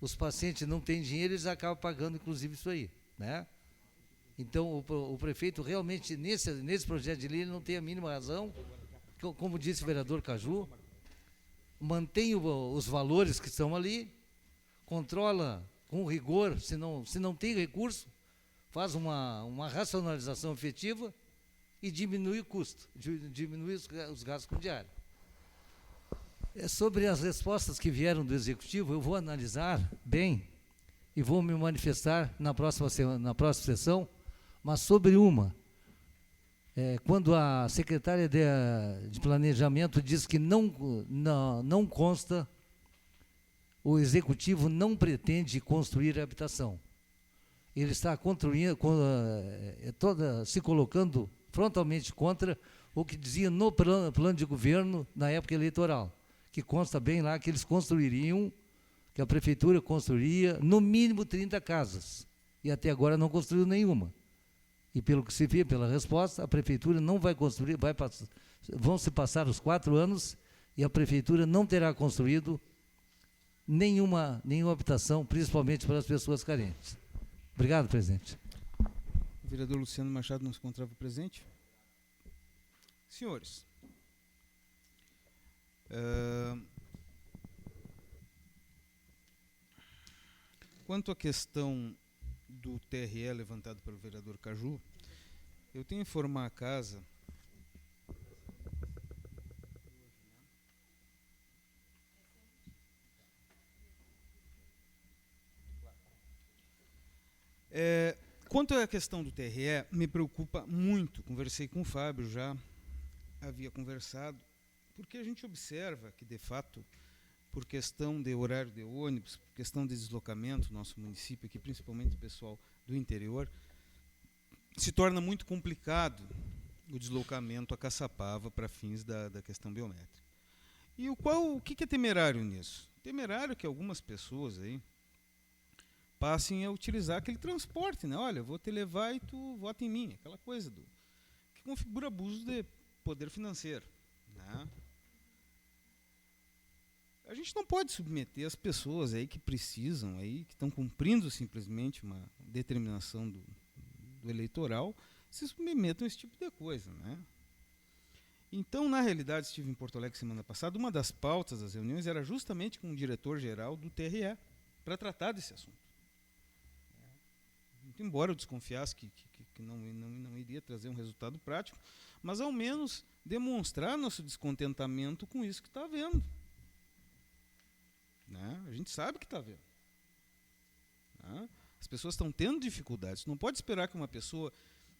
S5: os pacientes não têm dinheiro, eles acabam pagando inclusive isso aí, né? Então, o prefeito realmente, nesse projeto de lei, ele não tem a mínima razão, como disse o vereador Caju, mantém os valores que estão ali, controla com rigor, se não tem recurso, faz uma racionalização efetiva e diminui o custo, diminui os gastos com diário. Sobre as respostas que vieram do Executivo, eu vou analisar bem e vou me manifestar na próxima sessão, mas sobre uma, quando a secretária de Planejamento diz que não consta, o Executivo não pretende construir habitação. Ele está se colocando frontalmente contra o que dizia no plano de governo na época eleitoral, que consta bem lá que eles construiriam, que a prefeitura construiria no mínimo 30 casas, e até agora não construiu nenhuma. E pelo que se vê pela resposta, a prefeitura não vai construir, vão se passar os 4 anos e a prefeitura não terá construído nenhuma habitação, principalmente para as pessoas carentes. Obrigado, presidente.
S1: O vereador Luciano Machado não se encontrava presente. Senhores, quanto à questão do TRE levantado pelo vereador Caju, eu tenho que informar a casa quanto à questão do TRE, me preocupa muito. Conversei com o Fábio, já havia conversado, porque a gente observa que, de fato, por questão de horário de ônibus, por questão de deslocamento, nosso município aqui, principalmente o pessoal do interior, se torna muito complicado o deslocamento a Caçapava para fins da questão biométrica. E o que é temerário nisso? Temerário que algumas pessoas aí passem a utilizar aquele transporte, né? Olha, eu vou te levar e tu vota em mim, aquela coisa que configura abuso de poder financeiro, né? A gente não pode submeter as pessoas aí que precisam, aí, que estão cumprindo simplesmente uma determinação do eleitoral, se submetam a esse tipo de coisa, né? Então, na realidade, estive em Porto Alegre semana passada, uma das pautas das reuniões era justamente com o diretor-geral do TRE, para tratar desse assunto. Muito embora eu desconfiasse que não iria trazer um resultado prático, mas ao menos demonstrar nosso descontentamento com isso que está havendo. Né? A gente sabe que está havendo. Né? As pessoas estão tendo dificuldades. Não pode esperar que uma pessoa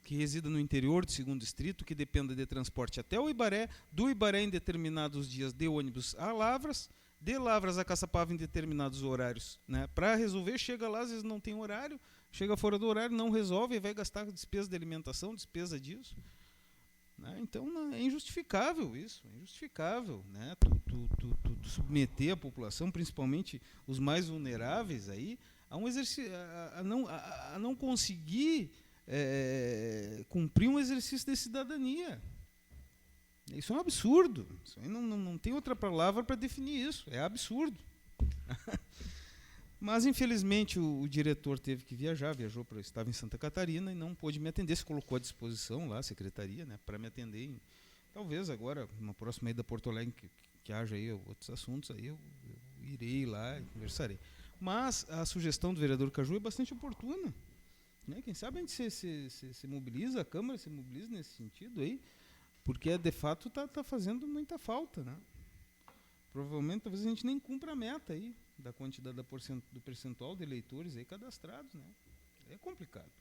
S1: que resida no interior do 2º distrito, que dependa de transporte até o Ibaré, do Ibaré em determinados dias de ônibus a Lavras, de Lavras a Caçapava em determinados horários, né? Para resolver, chega lá, às vezes não tem horário, chega fora do horário, não resolve, e vai gastar despesa de alimentação, despesa disso. Né? Então, é injustificável isso, é injustificável, né? Tu submeter a população, principalmente os mais vulneráveis, aí, a um exercício, a não conseguir cumprir um exercício de cidadania. Isso é um absurdo. Isso aí não tem outra palavra para definir isso. É absurdo. Mas, infelizmente, o diretor teve que viajar, estava em Santa Catarina e não pôde me atender. Se colocou à disposição lá, a secretaria, né, para me atender. Talvez agora, numa próxima ida a Porto Alegre, que haja aí outros assuntos, aí eu irei lá e conversarei. Mas a sugestão do vereador Caju é bastante oportuna. né? Quem sabe a gente se mobiliza, a Câmara se mobiliza nesse sentido aí, porque de fato está fazendo muita falta, né? Provavelmente talvez a gente nem cumpra a meta aí da quantidade do percentual de eleitores aí cadastrados, né? É complicado.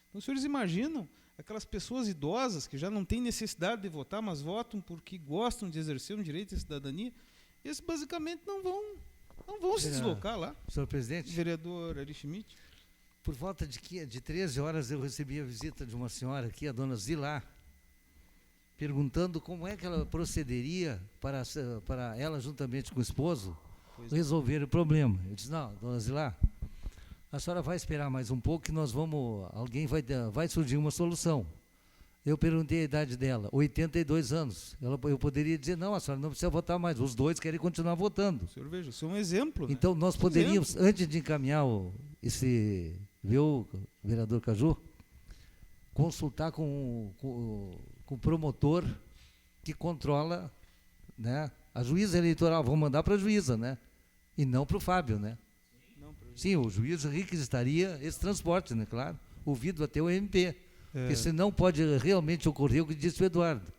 S1: Então, os senhores imaginam aquelas pessoas idosas que já não têm necessidade de votar, mas votam porque gostam de exercer um direito de cidadania, esses basicamente não vão se deslocar lá.
S5: Senhor presidente,
S1: Vereador Ari Schmidt.
S5: por volta de 13 horas eu recebi a visita de uma senhora aqui, a dona Zilá, perguntando como é que ela procederia para ela, juntamente com o esposo, resolver o problema. Eu disse, não, dona Zilá, a senhora vai esperar mais um pouco que alguém vai surgir uma solução. Eu perguntei a idade dela, 82 anos. Eu poderia dizer, não, a senhora não precisa votar mais, os dois querem continuar votando.
S1: O senhor veja, isso é um exemplo.
S5: Então, nós poderíamos, antes de encaminhar viu, vereador Caju, consultar com o promotor que controla, né, a juíza eleitoral. Vamos mandar para a juíza, né? E não para o Fábio, né? Sim, o juiz requisitaria esse transporte, né? Claro, ouvido até o MP. Porque senão pode realmente ocorrer o que disse o Eduardo.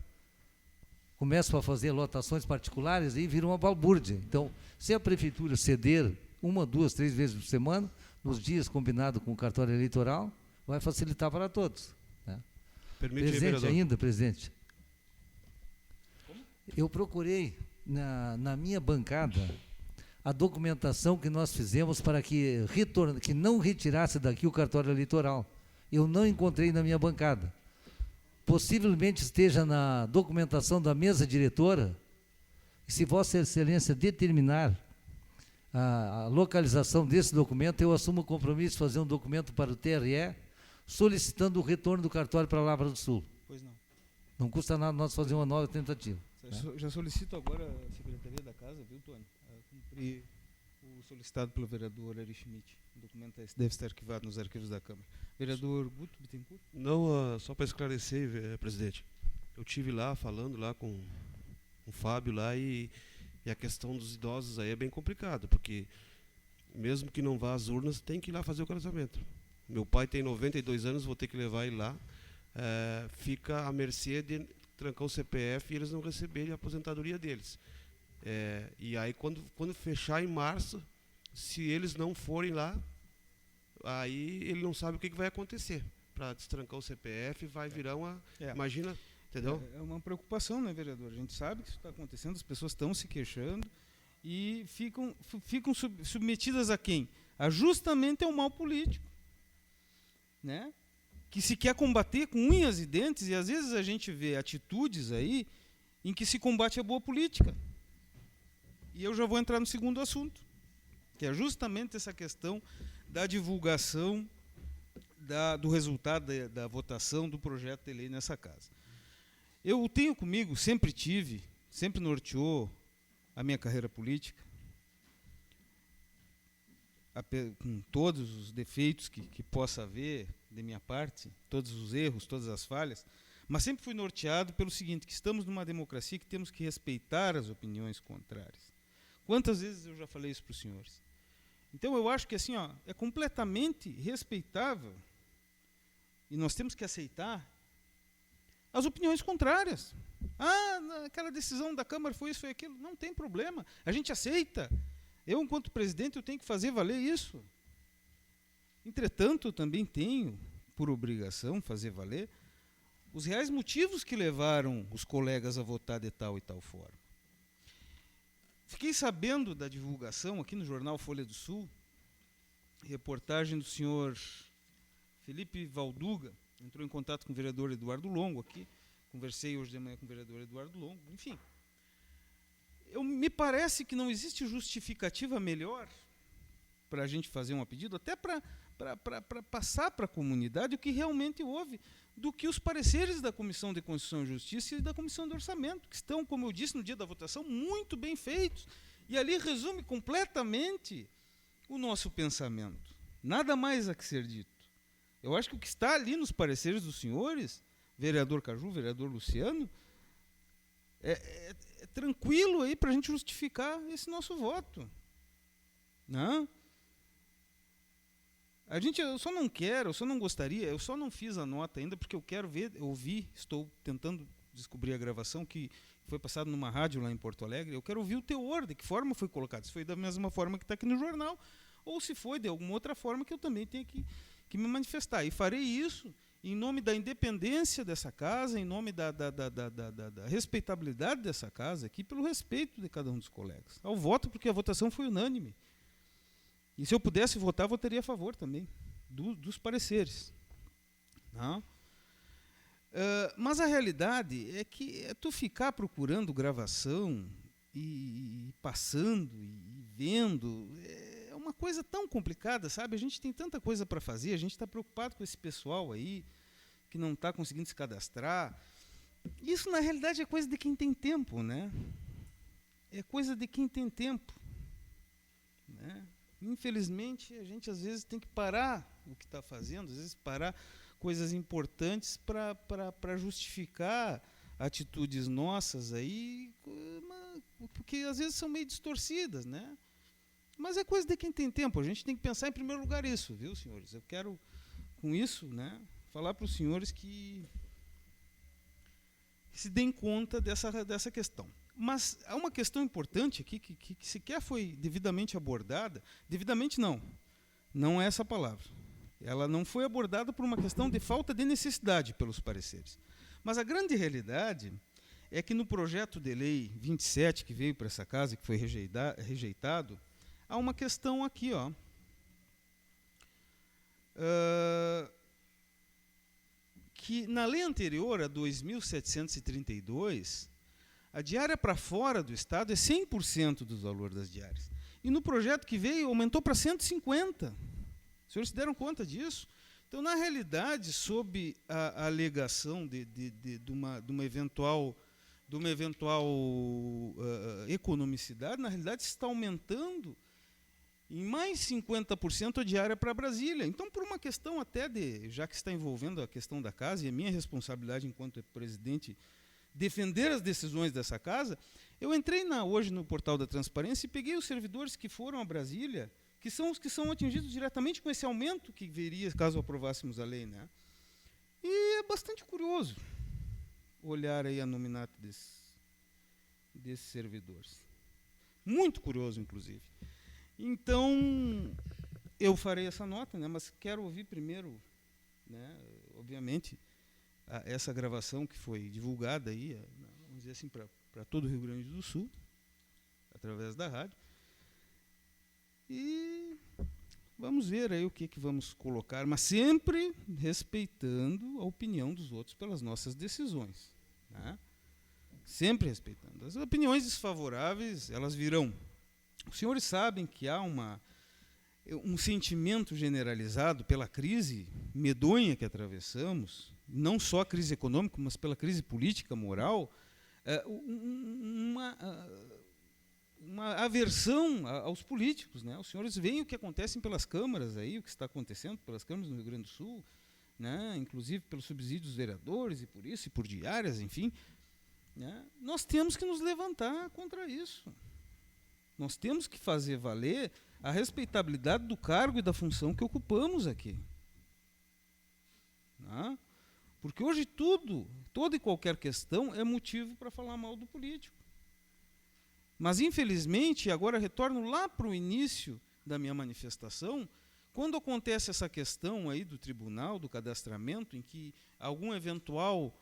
S5: Começam a fazer lotações particulares e vira uma balbúrdia. Então, se a prefeitura ceder 1, 2, 3 vezes por semana, nos dias combinados com o cartório eleitoral, vai facilitar para todos. Né? Presidente, ainda, presidente. Eu procurei na minha bancada a documentação que nós fizemos para que não retirasse daqui o cartório eleitoral. Eu não encontrei na minha bancada. Possivelmente esteja na documentação da mesa diretora, e se Vossa Excelência determinar a localização desse documento, eu assumo o compromisso de fazer um documento para o TRE, solicitando o retorno do cartório para a Lavra do Sul.
S1: Pois não.
S5: Não custa nada nós fazer uma nova tentativa.
S1: Já solicito agora a Secretaria da Casa, viu, Tony? A cumprir o solicitado pelo vereador Ari Schmidt. O documento deve estar arquivado nos arquivos da Câmara. Vereador Guto Bittencourt?
S6: Não, só para esclarecer, presidente. Eu tive lá, falando lá com o Fábio lá, e a questão dos idosos aí é bem complicada, porque mesmo que não vá às urnas, tem que ir lá fazer o casamento. Meu pai tem 92 anos, vou ter que levar ele lá. Fica à mercê de trancar o CPF e eles não receberem a aposentadoria deles. E aí, quando fechar em março, se eles não forem lá, aí ele não sabe o que vai acontecer. Para destrancar o CPF, vai virar uma... Imagina, entendeu?
S1: É uma preocupação, né, vereador? A gente sabe que isso está acontecendo, as pessoas estão se queixando e ficam submetidas a quem? Justamente ao mal político, né? Que se quer combater com unhas e dentes, e às vezes a gente vê atitudes aí em que se combate a boa política. E eu já vou entrar no segundo assunto, que é justamente essa questão da divulgação do resultado da votação do projeto de lei nessa casa. Eu tenho comigo, sempre norteou a minha carreira política, com todos os defeitos que possa haver de minha parte, todos os erros, todas as falhas, mas sempre fui norteado pelo seguinte, que estamos numa democracia que temos que respeitar as opiniões contrárias. Quantas vezes eu já falei isso para os senhores? Então eu acho que assim, é completamente respeitável e nós temos que aceitar as opiniões contrárias. Aquela decisão da Câmara foi isso, foi aquilo. Não tem problema, a gente aceita. Eu, enquanto presidente, eu tenho que fazer valer isso. Entretanto, eu também tenho, por obrigação, fazer valer os reais motivos que levaram os colegas a votar de tal e tal forma. Fiquei sabendo da divulgação aqui no jornal Folha do Sul, reportagem do senhor Felipe Valduga, entrou em contato com o vereador Eduardo Longo aqui, conversei hoje de manhã com o vereador Eduardo Longo, enfim. Me parece que não existe justificativa melhor para a gente fazer um pedido, até para passar para a comunidade o que realmente houve, do que os pareceres da Comissão de Constituição e Justiça e da Comissão de Orçamento, que estão, como eu disse no dia da votação, muito bem feitos. E ali resume completamente o nosso pensamento. Nada mais a que ser dito. Eu acho que o que está ali nos pareceres dos senhores, vereador Caju, vereador Luciano, é tranquilo aí para a gente justificar esse nosso voto. Não? Eu só não quero, eu só não gostaria, eu só não fiz a nota ainda porque eu quero ouvir, estou tentando descobrir a gravação que foi passada numa rádio lá em Porto Alegre, eu quero ouvir o teor, de que forma foi colocado, se foi da mesma forma que está aqui no jornal, ou se foi de alguma outra forma que eu também tenho que me manifestar. E farei isso em nome da independência dessa casa, em nome da respeitabilidade dessa casa aqui, pelo respeito de cada um dos colegas. Ao voto, porque a votação foi unânime. E se eu pudesse votar, votaria a favor também dos pareceres. Não? Mas a realidade é que tu ficar procurando gravação e passando e vendo é uma coisa tão complicada, sabe? A gente tem tanta coisa para fazer, a gente está preocupado com esse pessoal aí que não está conseguindo se cadastrar. Isso, na realidade, é coisa de quem tem tempo, né? É coisa de quem tem tempo, né? Infelizmente, a gente às vezes tem que parar o que está fazendo, às vezes parar coisas importantes para justificar atitudes nossas aí, porque às vezes são meio distorcidas, né? Mas é coisa de quem tem tempo. A gente tem que pensar em primeiro lugar isso, viu, senhores? Eu quero, com isso, né, falar para os senhores que se deem conta dessa questão. Mas há uma questão importante aqui que sequer foi devidamente abordada. Devidamente não é essa palavra. Ela não foi abordada por uma questão de falta de necessidade pelos pareceres. Mas a grande realidade é que no projeto de lei 27 que veio para essa casa, que foi rejeitado, há uma questão aqui, ó. Que na lei anterior, a 2.732, a diária para fora do Estado é 100% dos valores das diárias. E no projeto que veio, aumentou para 150%. Os senhores se deram conta disso? Então, na realidade, sob a alegação de uma eventual economicidade, na realidade, se está aumentando em mais 50% a diária para Brasília. Então, por uma questão até já que está envolvendo a questão da casa, e a minha responsabilidade enquanto presidente, defender as decisões dessa casa, eu entrei hoje no portal da transparência e peguei os servidores que foram a Brasília, que são os que são atingidos diretamente com esse aumento que viria caso aprovássemos a lei, né? E é bastante curioso olhar aí a nominata desses servidores. Muito curioso, inclusive. Então, eu farei essa nota, né, mas quero ouvir primeiro, né, obviamente, essa gravação que foi divulgada aí, vamos dizer assim, para todo o Rio Grande do Sul, através da rádio. E vamos ver aí o que vamos colocar, mas sempre respeitando a opinião dos outros pelas nossas decisões, né? Sempre respeitando. As opiniões desfavoráveis, elas virão. Os senhores sabem que há um sentimento generalizado pela crise medonha que atravessamos, não só a crise econômica, mas pela crise política, moral, uma aversão aos políticos, né? Os senhores veem o que acontece pelas câmaras aí, o que está acontecendo pelas câmaras no Rio Grande do Sul, né? Inclusive pelos subsídios dos vereadores e por isso, e por diárias, enfim, né? Nós temos que nos levantar contra isso. Nós temos que fazer valer a respeitabilidade do cargo e da função que ocupamos aqui. Né? Porque hoje toda e qualquer questão é motivo para falar mal do político. Mas, infelizmente, agora retorno lá para o início da minha manifestação, quando acontece essa questão aí do tribunal, do cadastramento, em que algum eventual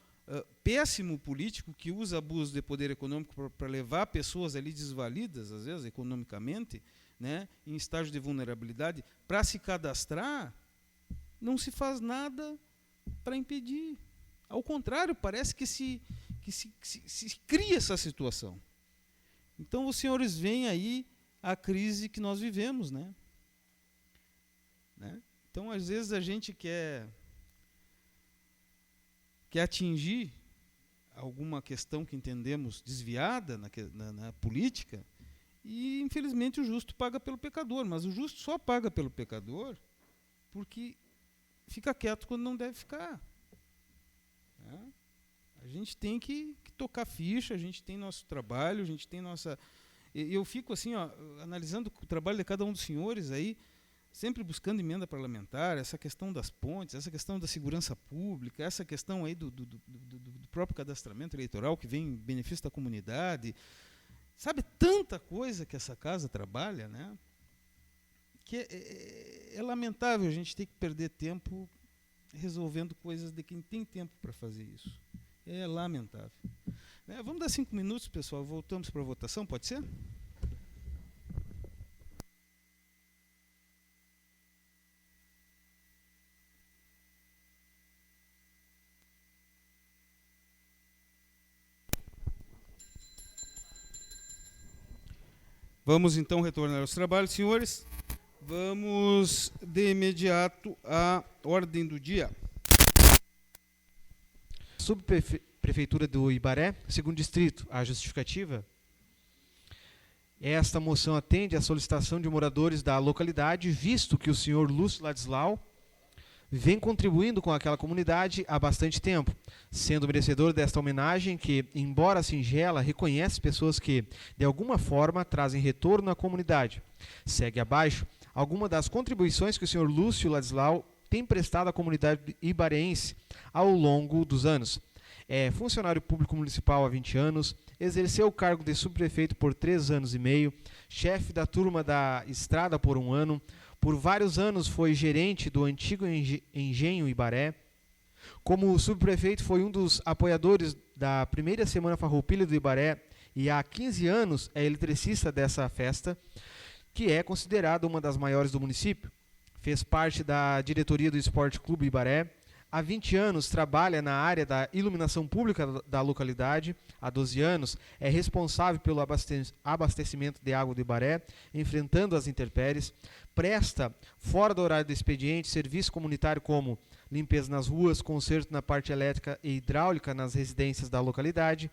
S1: péssimo político que usa abuso de poder econômico para levar pessoas ali desvalidas, às vezes, economicamente, né, em estágio de vulnerabilidade, para se cadastrar, não se faz nada para impedir. Ao contrário, parece que se cria essa situação. Então, os senhores veem aí a crise que nós vivemos, né? Então, às vezes, a gente quer atingir alguma questão que entendemos desviada na política e, infelizmente, o justo paga pelo pecador. Mas o justo só paga pelo pecador porque fica quieto quando não deve ficar. Né? A gente tem que tocar ficha, a gente tem nosso trabalho, a gente tem nossa... Eu fico assim, ó, analisando o trabalho de cada um dos senhores aí, sempre buscando emenda parlamentar, essa questão das pontes, essa questão da segurança pública, essa questão aí do próprio cadastramento eleitoral que vem em benefício da comunidade, sabe, tanta coisa que essa casa trabalha, né? Que é lamentável a gente ter que perder tempo resolvendo coisas de quem tem tempo para fazer isso. É lamentável. Vamos dar 5 minutos, pessoal, voltamos para a votação, pode ser? Vamos então retornar aos trabalhos, senhores. Vamos de imediato à ordem do dia.
S2: Subprefeitura do Ibaré, segundo distrito. A justificativa? Esta moção atende à solicitação de moradores da localidade, visto que o senhor Lúcio Ladislau vem contribuindo com aquela comunidade há bastante tempo, sendo merecedor desta homenagem que, embora singela, reconhece pessoas que, de alguma forma, trazem retorno à comunidade. Segue abaixo algumas das contribuições que o senhor Lúcio Ladislau tem prestado à comunidade ibareense ao longo dos anos. É funcionário público municipal há 20 anos, exerceu o cargo de subprefeito por 3 anos e meio, chefe da turma da estrada por 1 ano, por vários anos foi gerente do antigo Engenho Ibaré. Como subprefeito foi um dos apoiadores da primeira Semana Farroupilha do Ibaré e há 15 anos é eletricista dessa festa, que é considerada uma das maiores do município. Fez parte da diretoria do Esporte Clube Ibaré. Há 20 anos trabalha na área da iluminação pública da localidade. Há 12 anos é responsável pelo abastecimento de água do Ibaré, enfrentando as intempéries. Presta, fora do horário do expediente, serviço comunitário como limpeza nas ruas, conserto na parte elétrica e hidráulica nas residências da localidade.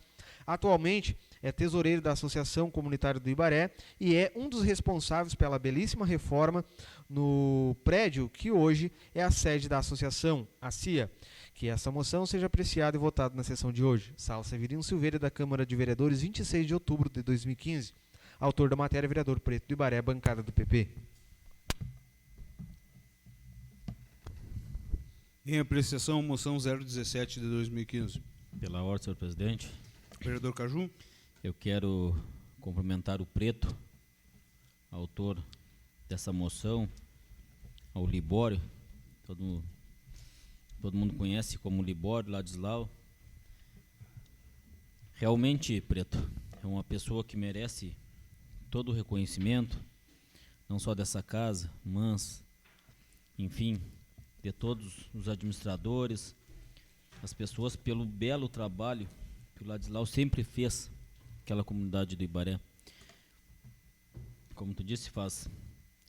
S2: Atualmente é tesoureiro da Associação Comunitária do Ibaré e é um dos responsáveis pela belíssima reforma no prédio que hoje é a sede da associação, a CIA. Que essa moção seja apreciada e votada na sessão de hoje. Sala Severino Silveira, da Câmara de Vereadores, 26 de outubro de 2015. Autor da matéria, vereador Preto do Ibaré, bancada do PP.
S1: Em apreciação, moção 017 de 2015.
S4: Pela ordem, senhor presidente.
S1: Vereador Caju.
S4: Eu quero cumprimentar o Preto, autor dessa moção, ao Libório, todo mundo conhece como Libório, Ladislau. Realmente, Preto, é uma pessoa que merece todo o reconhecimento, não só dessa casa, mas, enfim, de todos os administradores, as pessoas, pelo belo trabalho que o Ladislau sempre fez aquela comunidade do Ibaré. Como tu disse, faz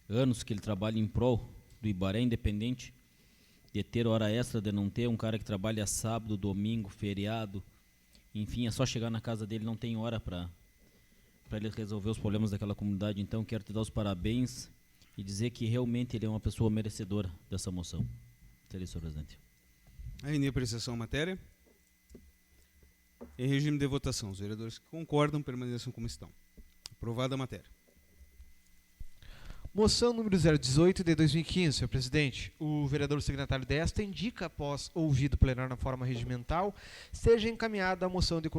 S4: anos que ele trabalha em prol do Ibaré, independente de ter hora extra, de não ter, um cara que trabalha sábado, domingo, feriado, enfim, é só chegar na casa dele, não tem hora para ele resolver os problemas daquela comunidade. Então quero te dar os parabéns e dizer que realmente ele é uma pessoa merecedora dessa moção. Seria isso, senhor presidente.
S1: Em apreciação, matéria. Em regime de votação, os vereadores que concordam permaneçam como estão. Aprovada a matéria.
S2: Moção número 018 de 2015, senhor presidente. O vereador signatário desta indica, após ouvido plenário na forma regimental, seja encaminhada a moção de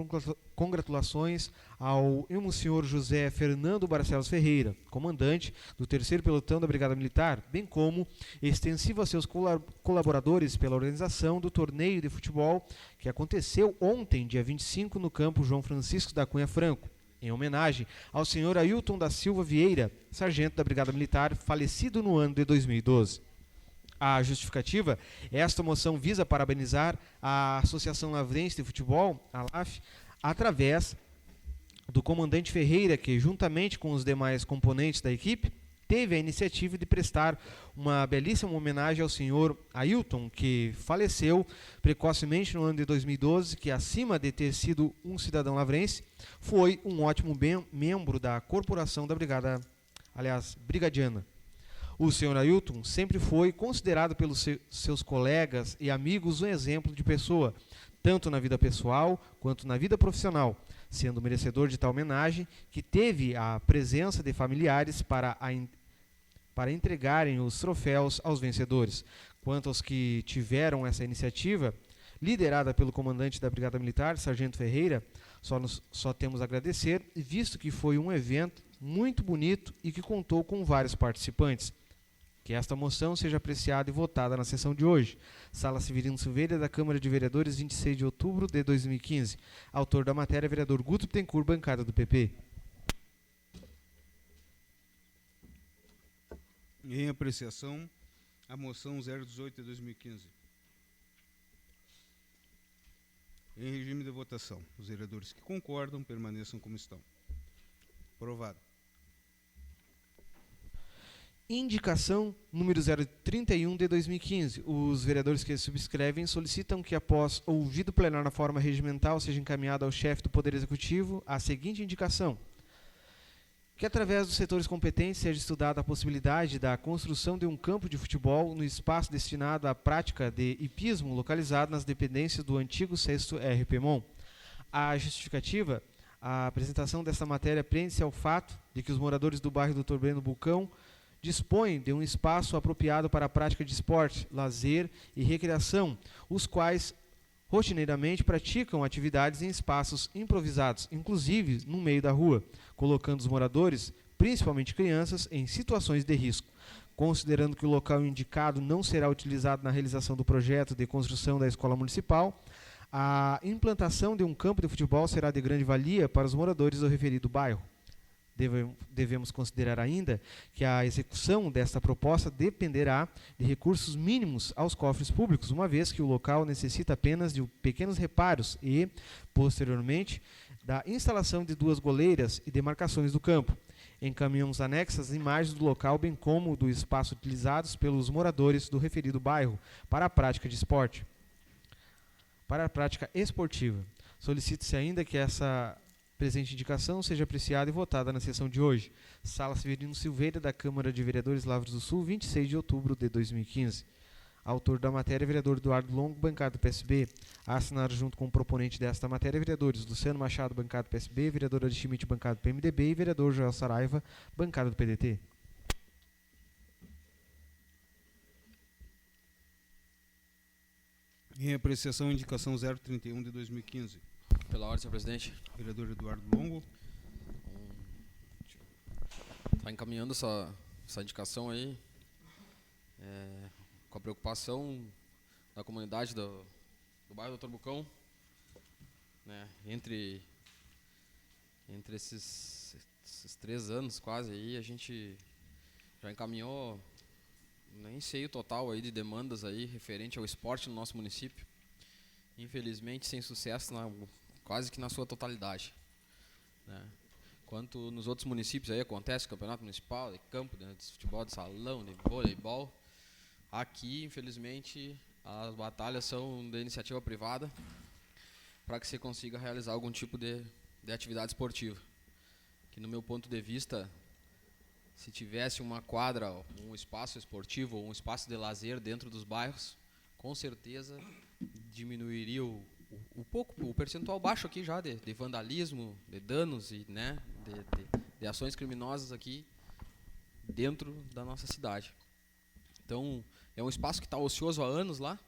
S2: congratulações ao senhor José Fernando Barcelos Ferreira, comandante do 3º Pelotão da Brigada Militar, bem como extensivo a seus colaboradores pela organização do torneio de futebol que aconteceu ontem, dia 25, no campo João Francisco da Cunha Franco, em homenagem ao senhor Ailton da Silva Vieira, sargento da Brigada Militar, falecido no ano de 2012. A justificativa, esta moção visa parabenizar a Associação Lavrense de Futebol, a LAF, através do comandante Ferreira, que, juntamente com os demais componentes da equipe, teve a iniciativa de prestar uma belíssima homenagem ao senhor Ailton, que faleceu precocemente no ano de 2012, que, acima de ter sido um cidadão lavrense, foi um ótimo membro da corporação da Brigada, brigadiana. O senhor Ailton sempre foi considerado pelos seus colegas e amigos um exemplo de pessoa, tanto na vida pessoal quanto na vida profissional, sendo merecedor de tal homenagem, que teve a presença de familiares para para entregarem os troféus aos vencedores. Quanto aos que tiveram essa iniciativa, liderada pelo comandante da Brigada Militar, Sargento Ferreira, só temos a agradecer, visto que foi um evento muito bonito e que contou com vários participantes. Que esta moção seja apreciada e votada na sessão de hoje. Sala Severino Silveira, da Câmara de Vereadores, 26 de outubro de 2015. Autor da matéria, vereador Guto Bittencourt, bancada do PP.
S1: Em apreciação, a moção 018 de 2015. Em regime de votação, os vereadores que concordam permaneçam como estão. Aprovado.
S2: Indicação número 031 de 2015. Os vereadores que subscrevem solicitam que, após ouvido plenário na forma regimental, seja encaminhado ao chefe do Poder Executivo a seguinte indicação: que, através dos setores competentes, seja estudada a possibilidade da construção de um campo de futebol no espaço destinado à prática de hipismo localizado nas dependências do antigo 6º RPMON. A justificativa: a apresentação desta matéria prende-se ao fato de que os moradores do bairro Dr. Breno Bulcão dispõem de um espaço apropriado para a prática de esporte, lazer e recreação, os quais rotineiramente praticam atividades em espaços improvisados, inclusive no meio da rua, colocando os moradores, principalmente crianças, em situações de risco. Considerando que o local indicado não será utilizado na realização do projeto de construção da escola municipal, a implantação de um campo de futebol será de grande valia para os moradores do referido bairro. Devemos considerar ainda que a execução desta proposta dependerá de recursos mínimos aos cofres públicos, uma vez que o local necessita apenas de pequenos reparos e, posteriormente, da instalação de 2 goleiras e demarcações do campo. Encaminhamos anexas as imagens do local, bem como do espaço utilizados pelos moradores do referido bairro para a prática de esporte. Para a prática esportiva, solicita-se ainda que essa presente indicação seja apreciada e votada na sessão de hoje. Sala Severino Silveira, da Câmara de Vereadores Lavras do Sul, 26 de outubro de 2015. Autor da matéria, vereador Eduardo Longo, bancada do PSB. A assinar junto com o proponente desta matéria, vereadores Luciano Machado, bancada do PSB, vereador Adi Schmidt, bancada do PMDB e vereador Joel Saraiva, bancada do PDT.
S1: Em apreciação, indicação 031 de 2015.
S7: Pela ordem, senhor presidente.
S1: Vereador Eduardo Longo.
S7: Está encaminhando essa indicação aí, com a preocupação da comunidade do bairro Dr. Bucão, né, entre esses 3 anos quase aí, a gente já encaminhou, nem sei o total aí de demandas aí referente ao esporte no nosso município. Infelizmente, sem sucesso quase que na sua totalidade, né. Enquanto nos outros municípios aí acontece campeonato municipal de campo, de futebol, de salão, de voleibol, aqui, infelizmente, as batalhas são de iniciativa privada para que você consiga realizar algum tipo de atividade esportiva. Que, no meu ponto de vista, se tivesse uma quadra, um espaço esportivo ou um espaço de lazer dentro dos bairros, com certeza diminuiria o percentual baixo aqui já de vandalismo, de danos e, né, de ações criminosas aqui dentro da nossa cidade. Então, é um espaço que está ocioso há anos lá,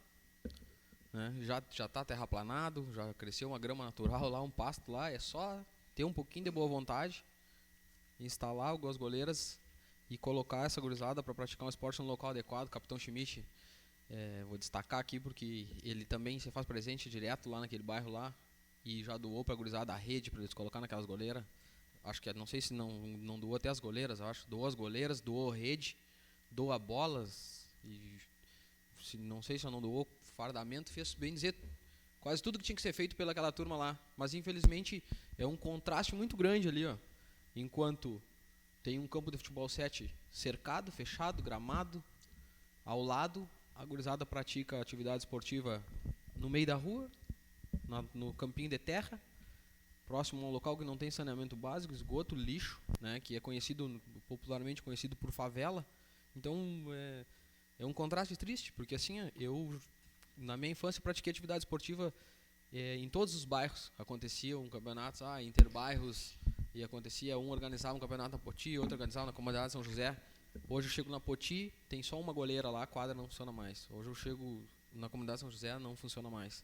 S7: né, já está terraplanado, já cresceu uma grama natural lá, um pasto lá, é só ter um pouquinho de boa vontade, instalar algumas goleiras e colocar essa gurizada para praticar um esporte no local adequado. Capitão Schmidt, vou destacar aqui porque ele também se faz presente direto lá naquele bairro lá e já doou para a gurizada a rede para eles colocar naquelas goleiras. Acho que, não sei se não doou até as goleiras, acho. Doou as goleiras, doou rede, doa bolas e não sei se não doou fardamento, fez, bem dizer, quase tudo que tinha que ser feito pelaquela turma lá. Mas infelizmente é um contraste muito grande ali, ó. Enquanto tem um campo de futebol 7 cercado, fechado, gramado, ao lado a gurizada pratica atividade esportiva no meio da rua, no campinho de terra, próximo a um local que não tem saneamento básico, esgoto, lixo, né, que é popularmente conhecido por favela. Então é um contraste triste, porque assim, eu na minha infância pratiquei atividade esportiva em todos os bairros. Aconteciam campeonatos interbairros, e acontecia, um organizava um campeonato na Poti, outro organizava na Comunidade São José. Hoje eu chego na Poti, tem só uma goleira lá, a quadra não funciona mais. Hoje eu chego na comunidade São José, não funciona mais.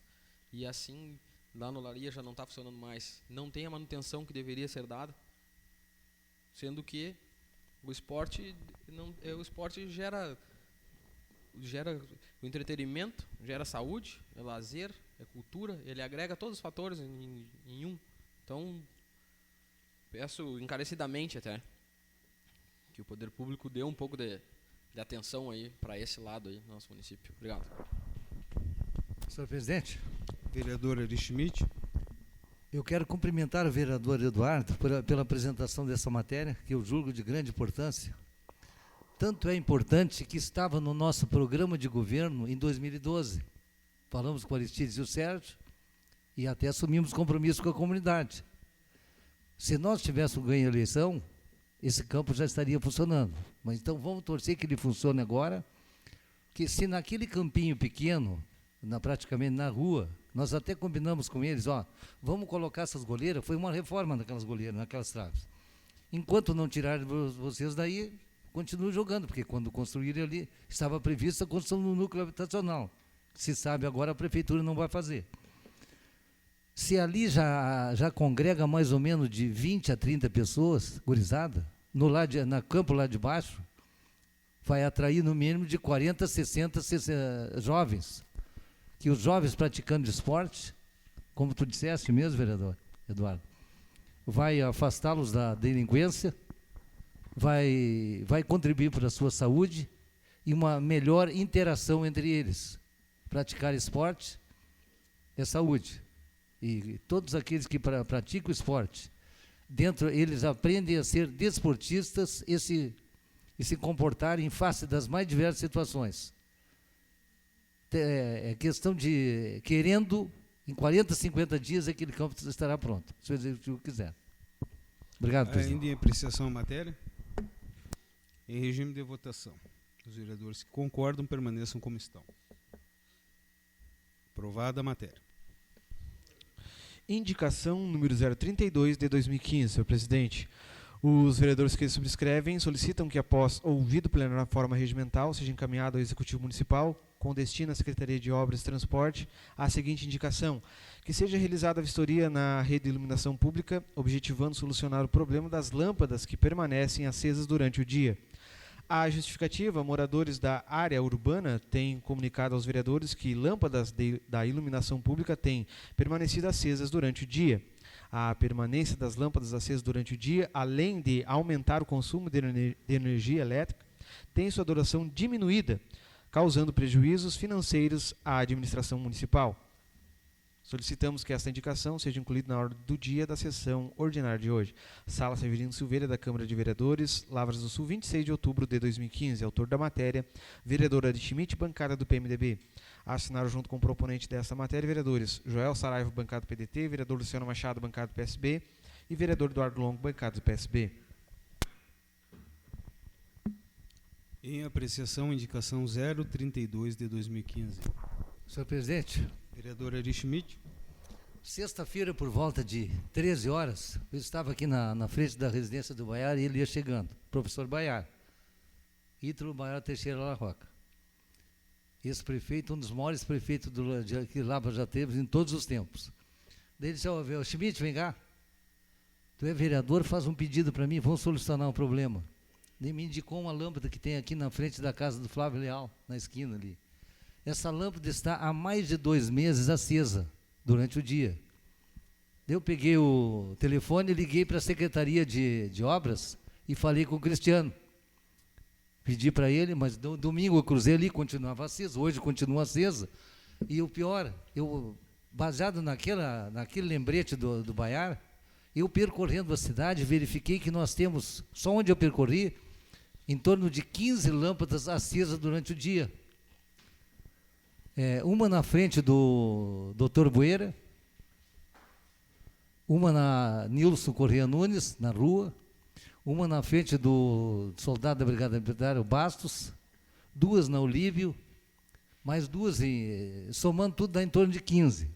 S7: E assim, lá no Laria já não está funcionando mais. Não tem a manutenção que deveria ser dada, sendo que o esporte gera o entretenimento, gera saúde, é lazer, é cultura, ele agrega todos os fatores em um. Então, peço encarecidamente até que o poder público dê um pouco de atenção aí para esse lado aí do nosso município. Obrigado.
S5: Senhor presidente,
S1: Vereador Ari Schmidt.
S5: eu quero cumprimentar o vereador Eduardo pela apresentação dessa matéria, que eu julgo de grande importância. Tanto é importante que estava no nosso programa de governo em 2012. Falamos com o Aristides e o Sérgio e até assumimos compromisso com a comunidade. Se nós tivéssemos ganho a eleição, esse campo já estaria funcionando. Mas então vamos torcer que ele funcione agora, que se naquele campinho pequeno, praticamente na rua, nós até combinamos com eles, vamos colocar essas goleiras, foi uma reforma naquelas goleiras, naquelas traves. Enquanto não tirarem vocês daí, continuem jogando, porque quando construírem ali, estava prevista a construção do núcleo habitacional. Se sabe agora, a prefeitura não vai fazer. Se ali já congrega mais ou menos de 20 a 30 pessoas, gurizada, na campo lá de baixo, vai atrair no mínimo de 40, 60 jovens. Que os jovens praticando esporte, como tu disseste mesmo, vereador Eduardo, vai afastá-los da delinquência, vai contribuir para a sua saúde e uma melhor interação entre eles. Praticar esporte é saúde. E todos aqueles que praticam esporte, eles aprendem a ser desportistas e se comportarem em face das mais diversas situações. É questão de, querendo, em 40, 50 dias, aquele campo estará pronto, se o executivo quiser. Obrigado, presidente.
S1: Ainda em apreciação à matéria? Em regime de votação. Os vereadores que concordam permaneçam como estão. Aprovada a matéria.
S2: Indicação número 032 de 2015, senhor presidente. Os vereadores que subscrevem solicitam que, após ouvido o plenário na forma regimental, seja encaminhado ao Executivo Municipal, com destino à Secretaria de Obras e Transporte, a seguinte indicação: que seja realizada a vistoria na rede de iluminação pública, objetivando solucionar o problema das lâmpadas que permanecem acesas durante o dia. A justificativa: moradores da área urbana têm comunicado aos vereadores que lâmpadas da iluminação pública têm permanecido acesas durante o dia. A permanência das lâmpadas acesas durante o dia, além de aumentar o consumo de energia elétrica, tem sua duração diminuída, causando prejuízos financeiros à administração municipal. Solicitamos que esta indicação seja incluída na ordem do dia da sessão ordinária de hoje. Sala Severino Silveira, da Câmara de Vereadores, Lavras do Sul, 26 de outubro de 2015. Autor da matéria, vereador Ari Schmidt, bancada do PMDB. Assinaram junto com o proponente desta matéria, vereadores Joel Saraiva, bancada do PDT, vereador Luciano Machado, bancada do PSB, e vereador Eduardo Longo, bancada do PSB.
S1: Em apreciação, indicação 032 de 2015.
S5: Senhor presidente,
S1: Vereador Ari Schmidt.
S5: sexta-feira, por volta de 13 horas, eu estava aqui na frente da residência do Baiar e ele ia chegando, professor Baiar, Ítalo Baiar Teixeira La Roca. Esse prefeito, um dos maiores prefeitos que Lavras já teve em todos os tempos. Daí ele disse: "Ô, Schmidt, vem cá, tu é vereador, faz um pedido para mim, vamos solucionar um problema." Daí me indicou uma lâmpada que tem aqui na frente da casa do Flávio Leal, na esquina ali. Essa lâmpada está há mais de 2 meses acesa durante o dia. Daí eu peguei o telefone, liguei para a Secretaria de Obras e falei com o Cristiano. Pedi para ele, mas domingo eu cruzei ali, continuava acesa, hoje continua acesa. E o pior, baseado naquele lembrete do Baiar, eu percorrendo a cidade, verifiquei que nós temos, só onde eu percorri, em torno de 15 lâmpadas acesas durante o dia. Uma na frente do Dr. Bueira, uma na Nilson Corrêa Nunes, na rua, uma na frente do soldado da Brigada Militar, o Bastos, 2 na Olívio, mais 2, somando tudo dá em torno de 15.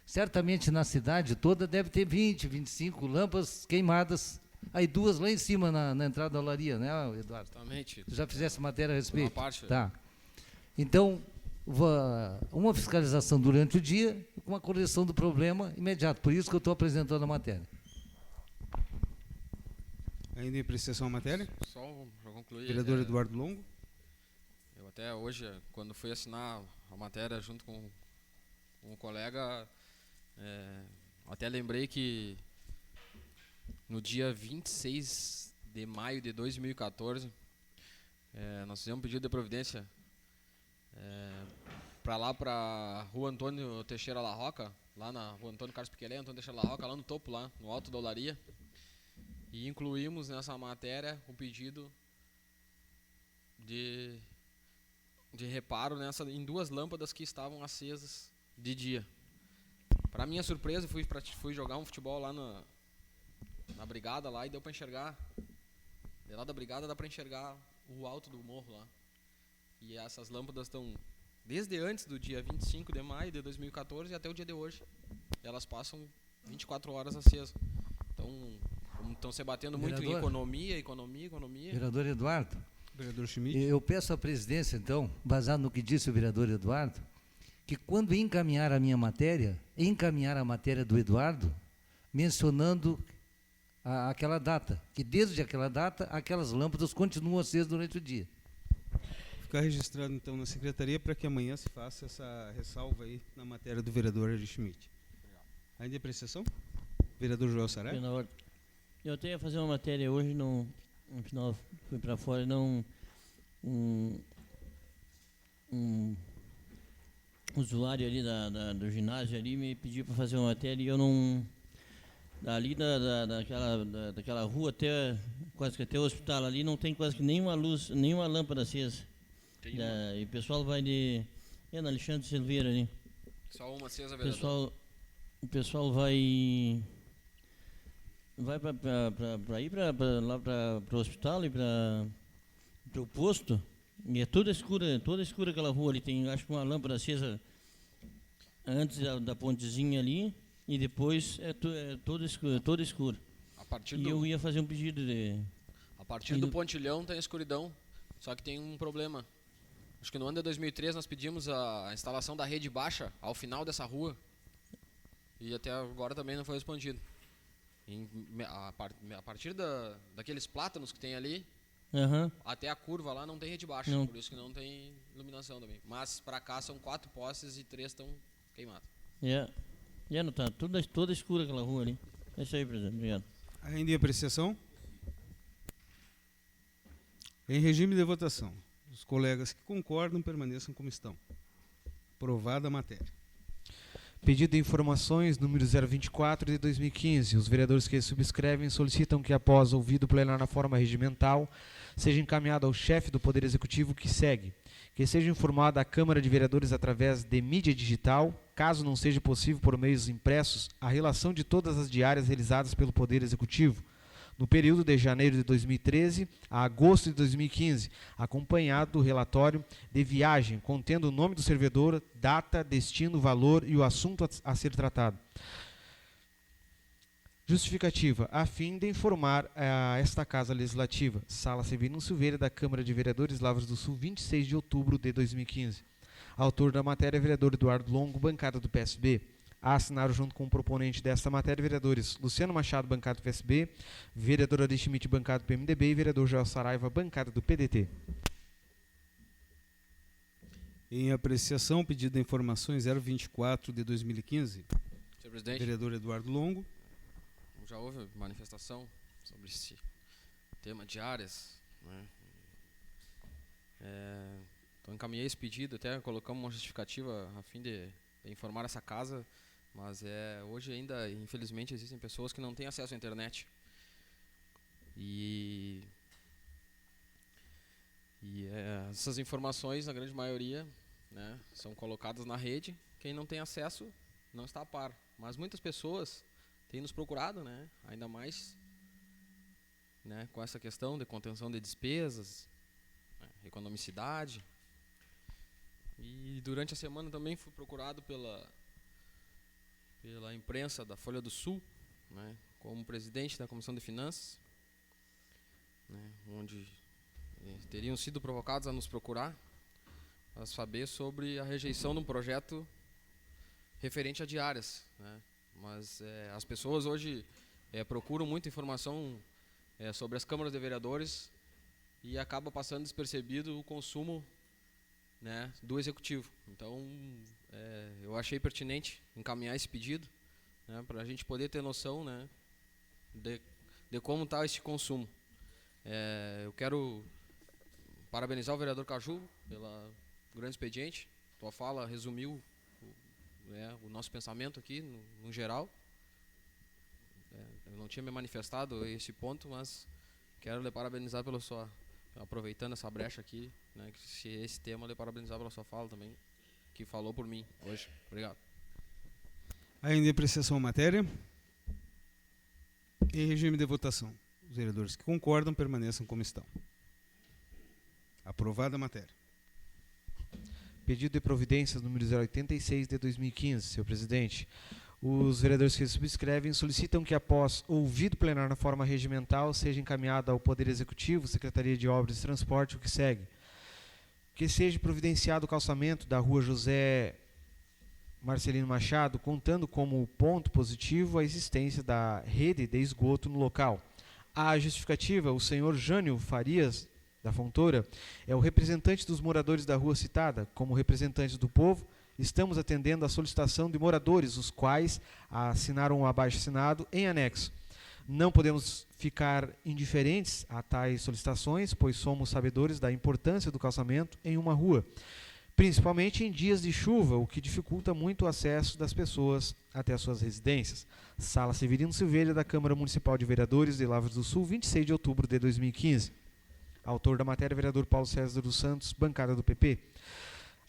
S5: Certamente na cidade toda deve ter 20, 25 lâmpadas queimadas Aí 2 lá em cima na entrada da olaria, né, Eduardo?
S7: Exatamente.
S5: Tu já fizesse matéria a respeito?
S7: Uma parte.
S5: Tá. Então, uma fiscalização durante o dia com uma correção do problema imediato. Por isso que eu estou apresentando a matéria.
S1: Ainda em apreciação à matéria?
S7: Só para concluir.
S1: Vereador Eduardo Longo.
S7: Eu até hoje, quando fui assinar a matéria junto com um colega, até lembrei que no dia 26 de maio de 2014, nós fizemos um pedido de providência para Rua Antônio Teixeira La Roca, lá na Rua Antônio Carlos Piquelé, Antônio Teixeira La Roca, lá no topo, lá no alto da olaria, e incluímos nessa matéria o pedido de reparo em 2 lâmpadas que estavam acesas de dia. Para minha surpresa, fui jogar um futebol lá na brigada lá e deu para enxergar. De lá da brigada dá para enxergar o alto do morro lá. E essas lâmpadas estão desde antes do dia 25 de maio de 2014 até o dia de hoje. Elas passam 24 horas acesas. Então, estão se batendo muito em economia.
S5: Vereador Eduardo,
S1: Vereador Schmidt.
S5: eu peço à presidência, então, baseado no que disse o vereador Eduardo, que quando encaminhar a matéria do Eduardo, mencionando aquela data, que desde aquela data, aquelas lâmpadas continuam acesas durante o dia.
S1: Ficar registrado então na secretaria para que amanhã se faça essa ressalva aí na matéria do vereador Eri Schmidt. Ainda em apreciação? Vereador Joel Saraiva.
S8: Eu até ia fazer uma matéria hoje, no final fui para fora, um usuário ali do ginásio ali me pediu para fazer uma matéria e eu não... Ali daquela rua até quase que até o hospital ali não tem quase que nenhuma luz, nenhuma lâmpada acesa. E o pessoal vai na Alexandre Silveira ali.
S7: Só uma acesa, vereador.
S8: O pessoal vai para ir lá para o hospital e para o posto. E é toda escura aquela rua ali. Tem, acho que uma lâmpada acesa antes da pontezinha ali e depois é toda escura. Eu ia fazer um pedido de...
S7: A partir do pontilhão tem escuridão, só que tem um problema. Acho que no ano de 2003 nós pedimos a instalação da rede baixa ao final dessa rua e até agora também não foi respondido. A partir daqueles plátanos que tem ali, até a curva lá não tem rede baixa, por isso que não tem iluminação também. Mas para cá são 4 postes e 3 estão queimados.
S8: Não tá toda escura aquela rua ali. É isso aí, presidente. Obrigado.
S1: Ainda em apreciação? Em regime de votação. Os colegas que concordam permaneçam como estão. Aprovada a matéria.
S2: Pedido de informações número 024 de 2015. Os vereadores que subscrevem solicitam que, após ouvido o plenário na forma regimental, seja encaminhado ao chefe do Poder Executivo que segue. Que seja informada a Câmara de Vereadores através de mídia digital, caso não seja possível por meios impressos, a relação de todas as diárias realizadas pelo Poder Executivo, no período de janeiro de 2013 a agosto de 2015, acompanhado do relatório de viagem, contendo o nome do servidor, data, destino, valor e o assunto a ser tratado. Justificativa, a fim de informar esta Casa Legislativa, Sala Severino Silveira da Câmara de Vereadores, Lavras do Sul, 26 de outubro de 2015. Autor da matéria, vereador Eduardo Longo, bancada do PSB. Assinaram junto com o proponente desta matéria, vereadores Luciano Machado, bancada do PSB, vereador Eri Schmidt, bancada do PMDB e vereador Joel Saraiva, bancada do PDT.
S1: Em apreciação, pedido de informações 024 de 2015.
S7: Senhor presidente.
S1: Vereador Eduardo Longo.
S7: Já houve manifestação sobre esse tema de áreas, né? Então encaminhei esse pedido, até colocamos uma justificativa a fim de informar essa casa, mas hoje ainda, infelizmente, existem pessoas que não têm acesso à internet. E essas informações, na grande maioria, né, são colocadas na rede. Quem não tem acesso não está a par. Mas muitas pessoas têm nos procurado, né, ainda mais, né, com essa questão de contenção de despesas, né, economicidade. E durante a semana também fui procurado pela imprensa da Folha do Sul, né, como presidente da Comissão de Finanças, né, onde teriam sido provocados a nos procurar para saber sobre a rejeição de um projeto referente a diárias, né? Mas as pessoas hoje procuram muita informação sobre as câmaras de vereadores e acaba passando despercebido o consumo, né, do executivo. Então, eu achei pertinente encaminhar esse pedido, né, para a gente poder ter noção, né, de como está este consumo. Eu quero parabenizar o vereador Caju pelo grande expediente. Tua fala resumiu o nosso pensamento aqui, no geral. Eu não tinha me manifestado a esse ponto, mas quero lhe parabenizar pela sua... Aproveitando essa brecha aqui, né, se esse tema, lhe parabenizar pela sua fala também, que falou por mim hoje. Obrigado.
S1: Ainda em apreciação à matéria. Em regime de votação. Os vereadores que concordam permaneçam como estão. Aprovada a matéria.
S2: Pedido de providências número 086 de 2015, senhor presidente. Os vereadores que subscrevem solicitam que, após ouvido plenário na forma regimental, seja encaminhado ao Poder Executivo, Secretaria de Obras e Transporte, o que segue. Que seja providenciado o calçamento da rua José Marcelino Machado, contando como ponto positivo a existência da rede de esgoto no local. A justificativa, o senhor Jânio Farias da Fontoura é o representante dos moradores da rua citada. Como representantes do povo, estamos atendendo à solicitação de moradores, os quais assinaram o abaixo-assinado em anexo. Não podemos ficar indiferentes a tais solicitações, pois somos sabedores da importância do calçamento em uma rua, principalmente em dias de chuva, o que dificulta muito o acesso das pessoas até as suas residências. Sala Severino Silveira, da Câmara Municipal de Vereadores de Lavras do Sul, 26 de outubro de 2015. Autor da matéria, vereador Paulo César dos Santos, bancada do PP.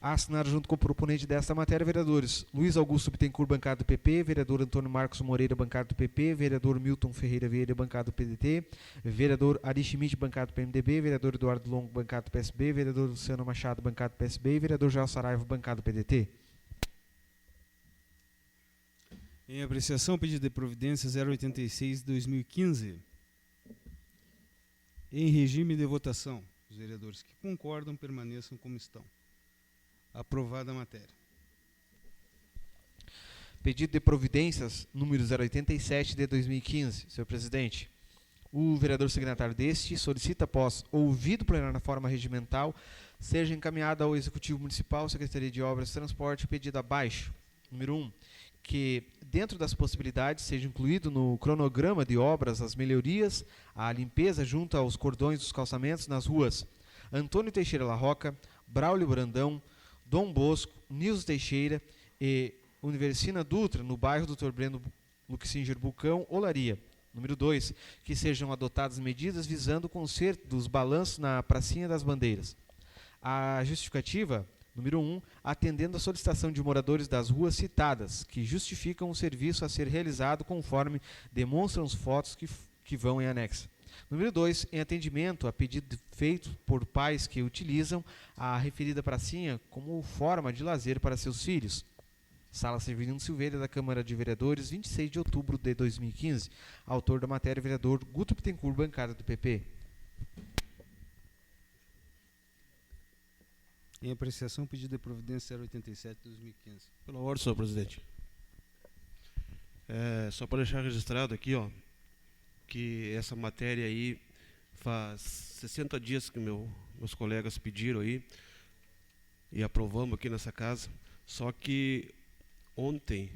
S2: Assinaram junto com o proponente desta matéria, vereadores Luiz Augusto Bittencourt, bancada do PP, vereador Antônio Marcos Moreira, bancada do PP, vereador Milton Ferreira Vieira, bancada do PDT, vereador Ari Schmidt, bancada do PMDB, vereador Eduardo Longo, bancada do PSB, vereador Luciano Machado, bancada do PSB e vereador Joel Saraiva, bancada do PDT.
S1: Em apreciação, pedido de providência 086/2015. Em regime de votação, os vereadores que concordam permaneçam como estão. Aprovada a matéria.
S2: Pedido de providências número 087 de 2015, senhor presidente. O vereador signatário deste solicita, após ouvido plenário na forma regimental, seja encaminhado ao Executivo Municipal, Secretaria de Obras e Transporte, o pedido abaixo. Número 1. Que, dentro das possibilidades, seja incluído no cronograma de obras as melhorias, a limpeza junto aos cordões dos calçamentos nas ruas Antônio Teixeira La Roca, Braulio Brandão, Dom Bosco, Nilson Teixeira e Universina Dutra, no bairro Dr. Breno Luxinger Bucão, Olaria. Número 2, que sejam adotadas medidas visando o conserto dos balanços na Pracinha das Bandeiras. A justificativa, número 1, atendendo à solicitação de moradores das ruas citadas, que justificam o serviço a ser realizado conforme demonstram as fotos que vão em anexo. Número 2, em atendimento a pedido feito por pais que utilizam a referida pracinha como forma de lazer para seus filhos. Sala Severino Silveira, da Câmara de Vereadores, 26 de outubro de 2015. Autor da matéria, vereador Guto Bittencourt, bancada do PP.
S1: Em apreciação, pedido de providência 087/2015.
S6: Pela ordem, senhor presidente. Só para deixar registrado aqui, ó, que essa matéria aí faz 60 dias que meus colegas pediram aí e aprovamos aqui nessa casa. Só que ontem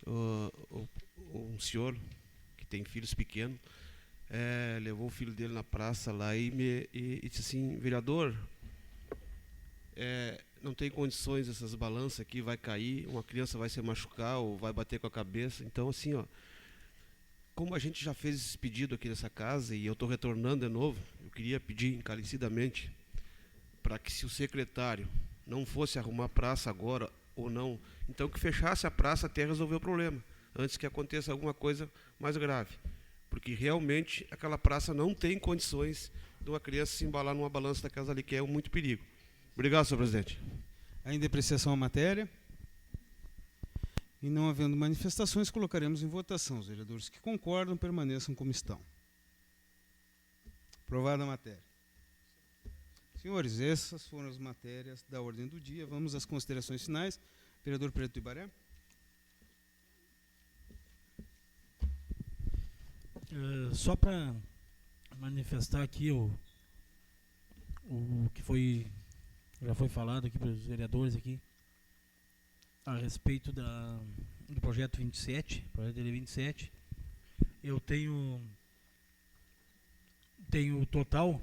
S6: um senhor que tem filhos pequenos levou o filho dele na praça lá e disse assim: vereador, não tem condições, essas balanças aqui vai cair, uma criança vai se machucar ou vai bater com a cabeça. Então, assim, ó, como a gente já fez esse pedido aqui nessa casa e eu estou retornando de novo, eu queria pedir encarecidamente para que, se o secretário não fosse arrumar a praça agora ou não, então que fechasse a praça até resolver o problema, antes que aconteça alguma coisa mais grave. Porque realmente aquela praça não tem condições de uma criança se embalar numa balança da casa ali, que é muito perigo. Obrigado, senhor presidente.
S1: Ainda em apreciação à matéria. E não havendo manifestações, colocaremos em votação. Os vereadores que concordam permaneçam como estão. Aprovada a matéria. Senhores, essas foram as matérias da ordem do dia. Vamos às considerações finais. Vereador Preto do Ibaré.
S3: Só para manifestar aqui o que já foi falado aqui para os vereadores aqui a respeito do projeto 27, projeto de lei 27. Eu tenho total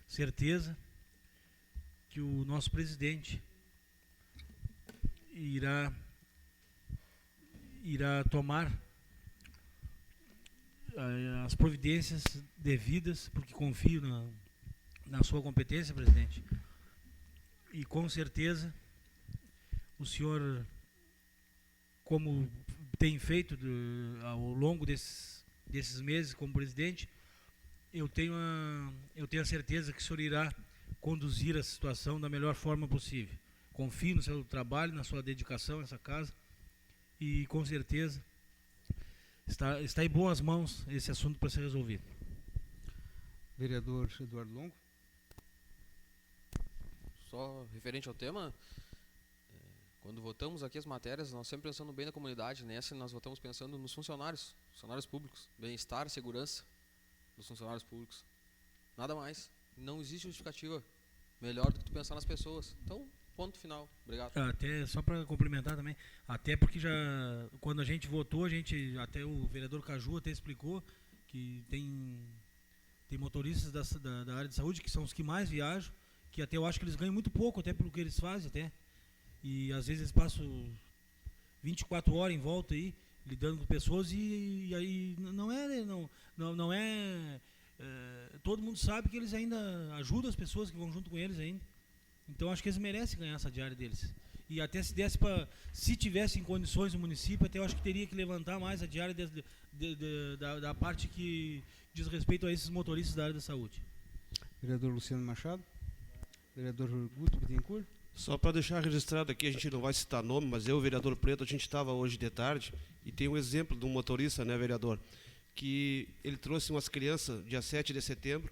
S3: certeza que o nosso presidente irá tomar as providências devidas, porque confio na sua competência, presidente. E com certeza o senhor, como tem feito ao longo desses meses como presidente, eu tenho a certeza que o senhor irá conduzir a situação da melhor forma possível. Confio no seu trabalho, na sua dedicação a essa casa, e com certeza está em boas mãos esse assunto para ser resolvido.
S1: Vereador Eduardo Longo.
S7: Só referente ao tema, quando votamos aqui as matérias, nós sempre pensando bem na comunidade. Nessa nós votamos pensando nos funcionários públicos, bem-estar, segurança dos funcionários públicos. Nada mais. Não existe justificativa melhor do que tu pensar nas pessoas. Então, ponto final. Obrigado.
S3: Até só para complementar também, até porque quando a gente votou, até o vereador Caju até explicou que tem motoristas da área de saúde que são os que mais viajam, que até eu acho que eles ganham muito pouco até pelo que eles fazem até. E às vezes eles passam 24 horas em volta aí, lidando com pessoas, e aí não é todo mundo sabe que eles ainda ajudam as pessoas que vão junto com eles ainda. Então acho que eles merecem ganhar essa diária deles. E até se tivesse em condições o município, até eu acho que teria que levantar mais a diária da parte que diz respeito a esses motoristas da área da saúde.
S1: Vereador Luciano Machado. Vereador Guto Bittencourt.
S6: Só para deixar registrado aqui, a gente não vai citar nome, mas eu, vereador Preto, a gente estava hoje de tarde e tem um exemplo de um motorista, né, vereador, que ele trouxe umas crianças dia 7 de setembro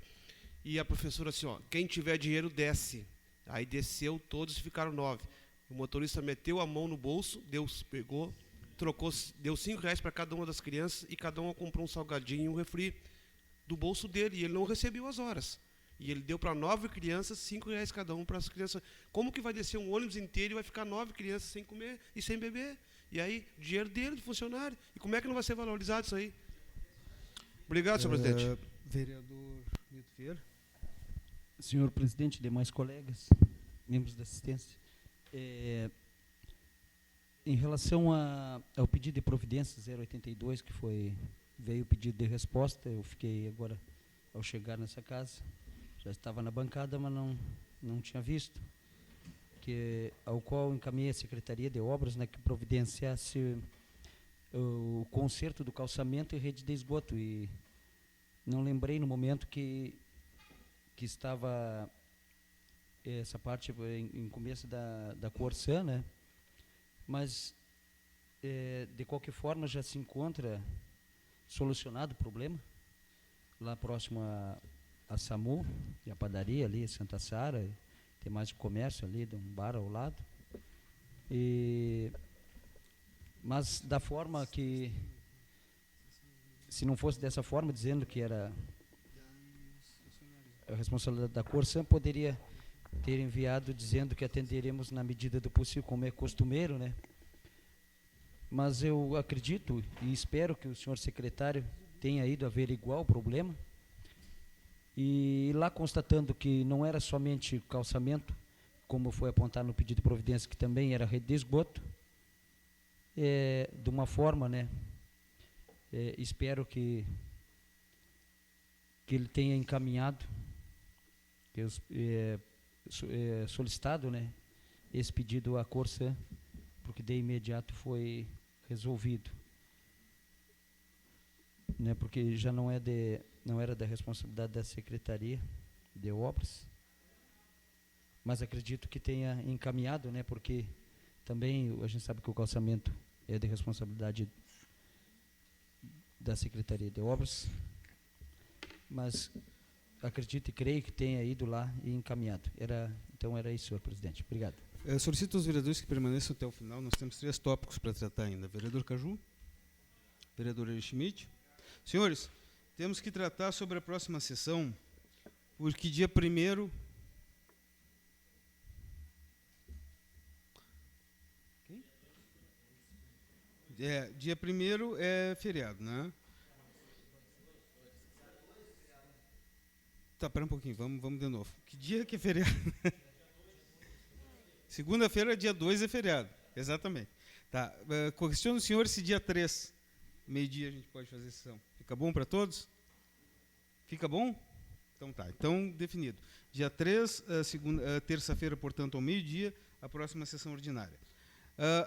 S6: e a professora assim, ó, quem tiver dinheiro desce. Aí desceu, todos ficaram 9. O motorista meteu a mão no bolso, pegou, trocou, deu R$5 para cada uma das crianças e cada uma comprou um salgadinho e um refri do bolso dele, e ele não recebeu as horas. E ele deu para 9 crianças, R$5 cada um para as crianças. Como que vai descer um ônibus inteiro e vai ficar 9 crianças sem comer e sem beber? E aí, dinheiro dele, de funcionário. E como é que não vai ser valorizado isso aí? Obrigado, senhor presidente.
S1: Vereador Nito Vieira.
S9: Senhor presidente, demais colegas, membros da assistência, em relação ao pedido de providência 082, que veio o pedido de resposta, eu fiquei agora, ao chegar nessa casa, já estava na bancada, mas não tinha visto, ao qual encaminhei a Secretaria de Obras, né, que providenciasse o conserto do calçamento e rede de esgoto, e não lembrei no momento que estava essa parte em começo da Corsã, né? Mas de qualquer forma já se encontra solucionado o problema lá próximo a SAMU, e a padaria ali, Santa Sara, tem mais o comércio ali, de um bar ao lado. Mas da forma que, se não fosse dessa forma, dizendo que era a responsabilidade da Corsã, poderia ter enviado dizendo que atenderemos na medida do possível, como é costumeiro, né? Mas eu acredito e espero que o senhor secretário tenha ido averiguar o problema, e lá constatando que não era somente calçamento, como foi apontado no pedido de providência, que também era rede de esgoto, de uma forma, né? Espero que ele tenha encaminhado, solicitado, né, esse pedido à Corsã, porque de imediato foi resolvido, né, porque já não era da responsabilidade da Secretaria de Obras, mas acredito que tenha encaminhado, né, porque também a gente sabe que o calçamento é de responsabilidade da Secretaria de Obras, mas acredito e creio que tenha ido lá e encaminhado. Então era isso, senhor presidente. Obrigado.
S1: Solicito aos vereadores que permaneçam até o final. Nós temos 3 tópicos para tratar ainda. Vereador Caju, vereador Eli Schmidt. Senhores, temos que tratar sobre a próxima sessão, porque dia 1º... dia 1º é feriado, né? Tá, pera um pouquinho, vamos de novo. Que dia que é feriado? Segunda-feira, dia 2 é feriado, exatamente. Tá, questiono o senhor se dia 3, meio-dia, a gente pode fazer sessão. Fica bom para todos? Fica bom? Então tá, então definido. Dia 3, terça-feira, portanto, ao meio-dia, a próxima sessão ordinária.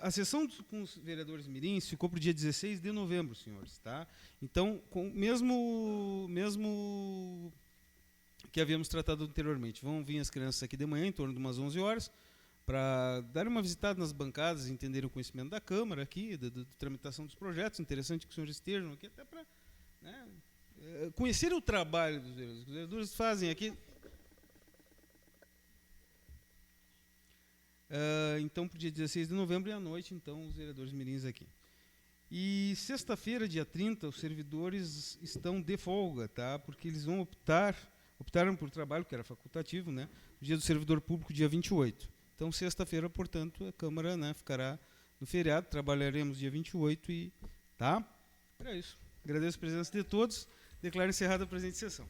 S1: A sessão com os vereadores mirins ficou para o dia 16 de novembro, senhores. Tá? Então, mesmo que havíamos tratado anteriormente, vão vir as crianças aqui de manhã, em torno de umas 11 horas, para dar uma visitada nas bancadas, entenderem o conhecimento da Câmara aqui, da tramitação dos projetos. Interessante que os senhores estejam aqui até para, né, conhecer o trabalho dos vereadores. Os vereadores fazem aqui. Então, para o dia 16 de novembro e à noite, então, os vereadores mirins aqui. E sexta-feira, dia 30, os servidores estão de folga, tá? Porque eles vão optaram por trabalho, que era facultativo, né? O dia do servidor público, dia 28. Então, sexta-feira, portanto, a Câmara, né, ficará no feriado, trabalharemos dia 28 e... Tá? Era isso. Agradeço a presença de todos. Declaro encerrada a presente sessão.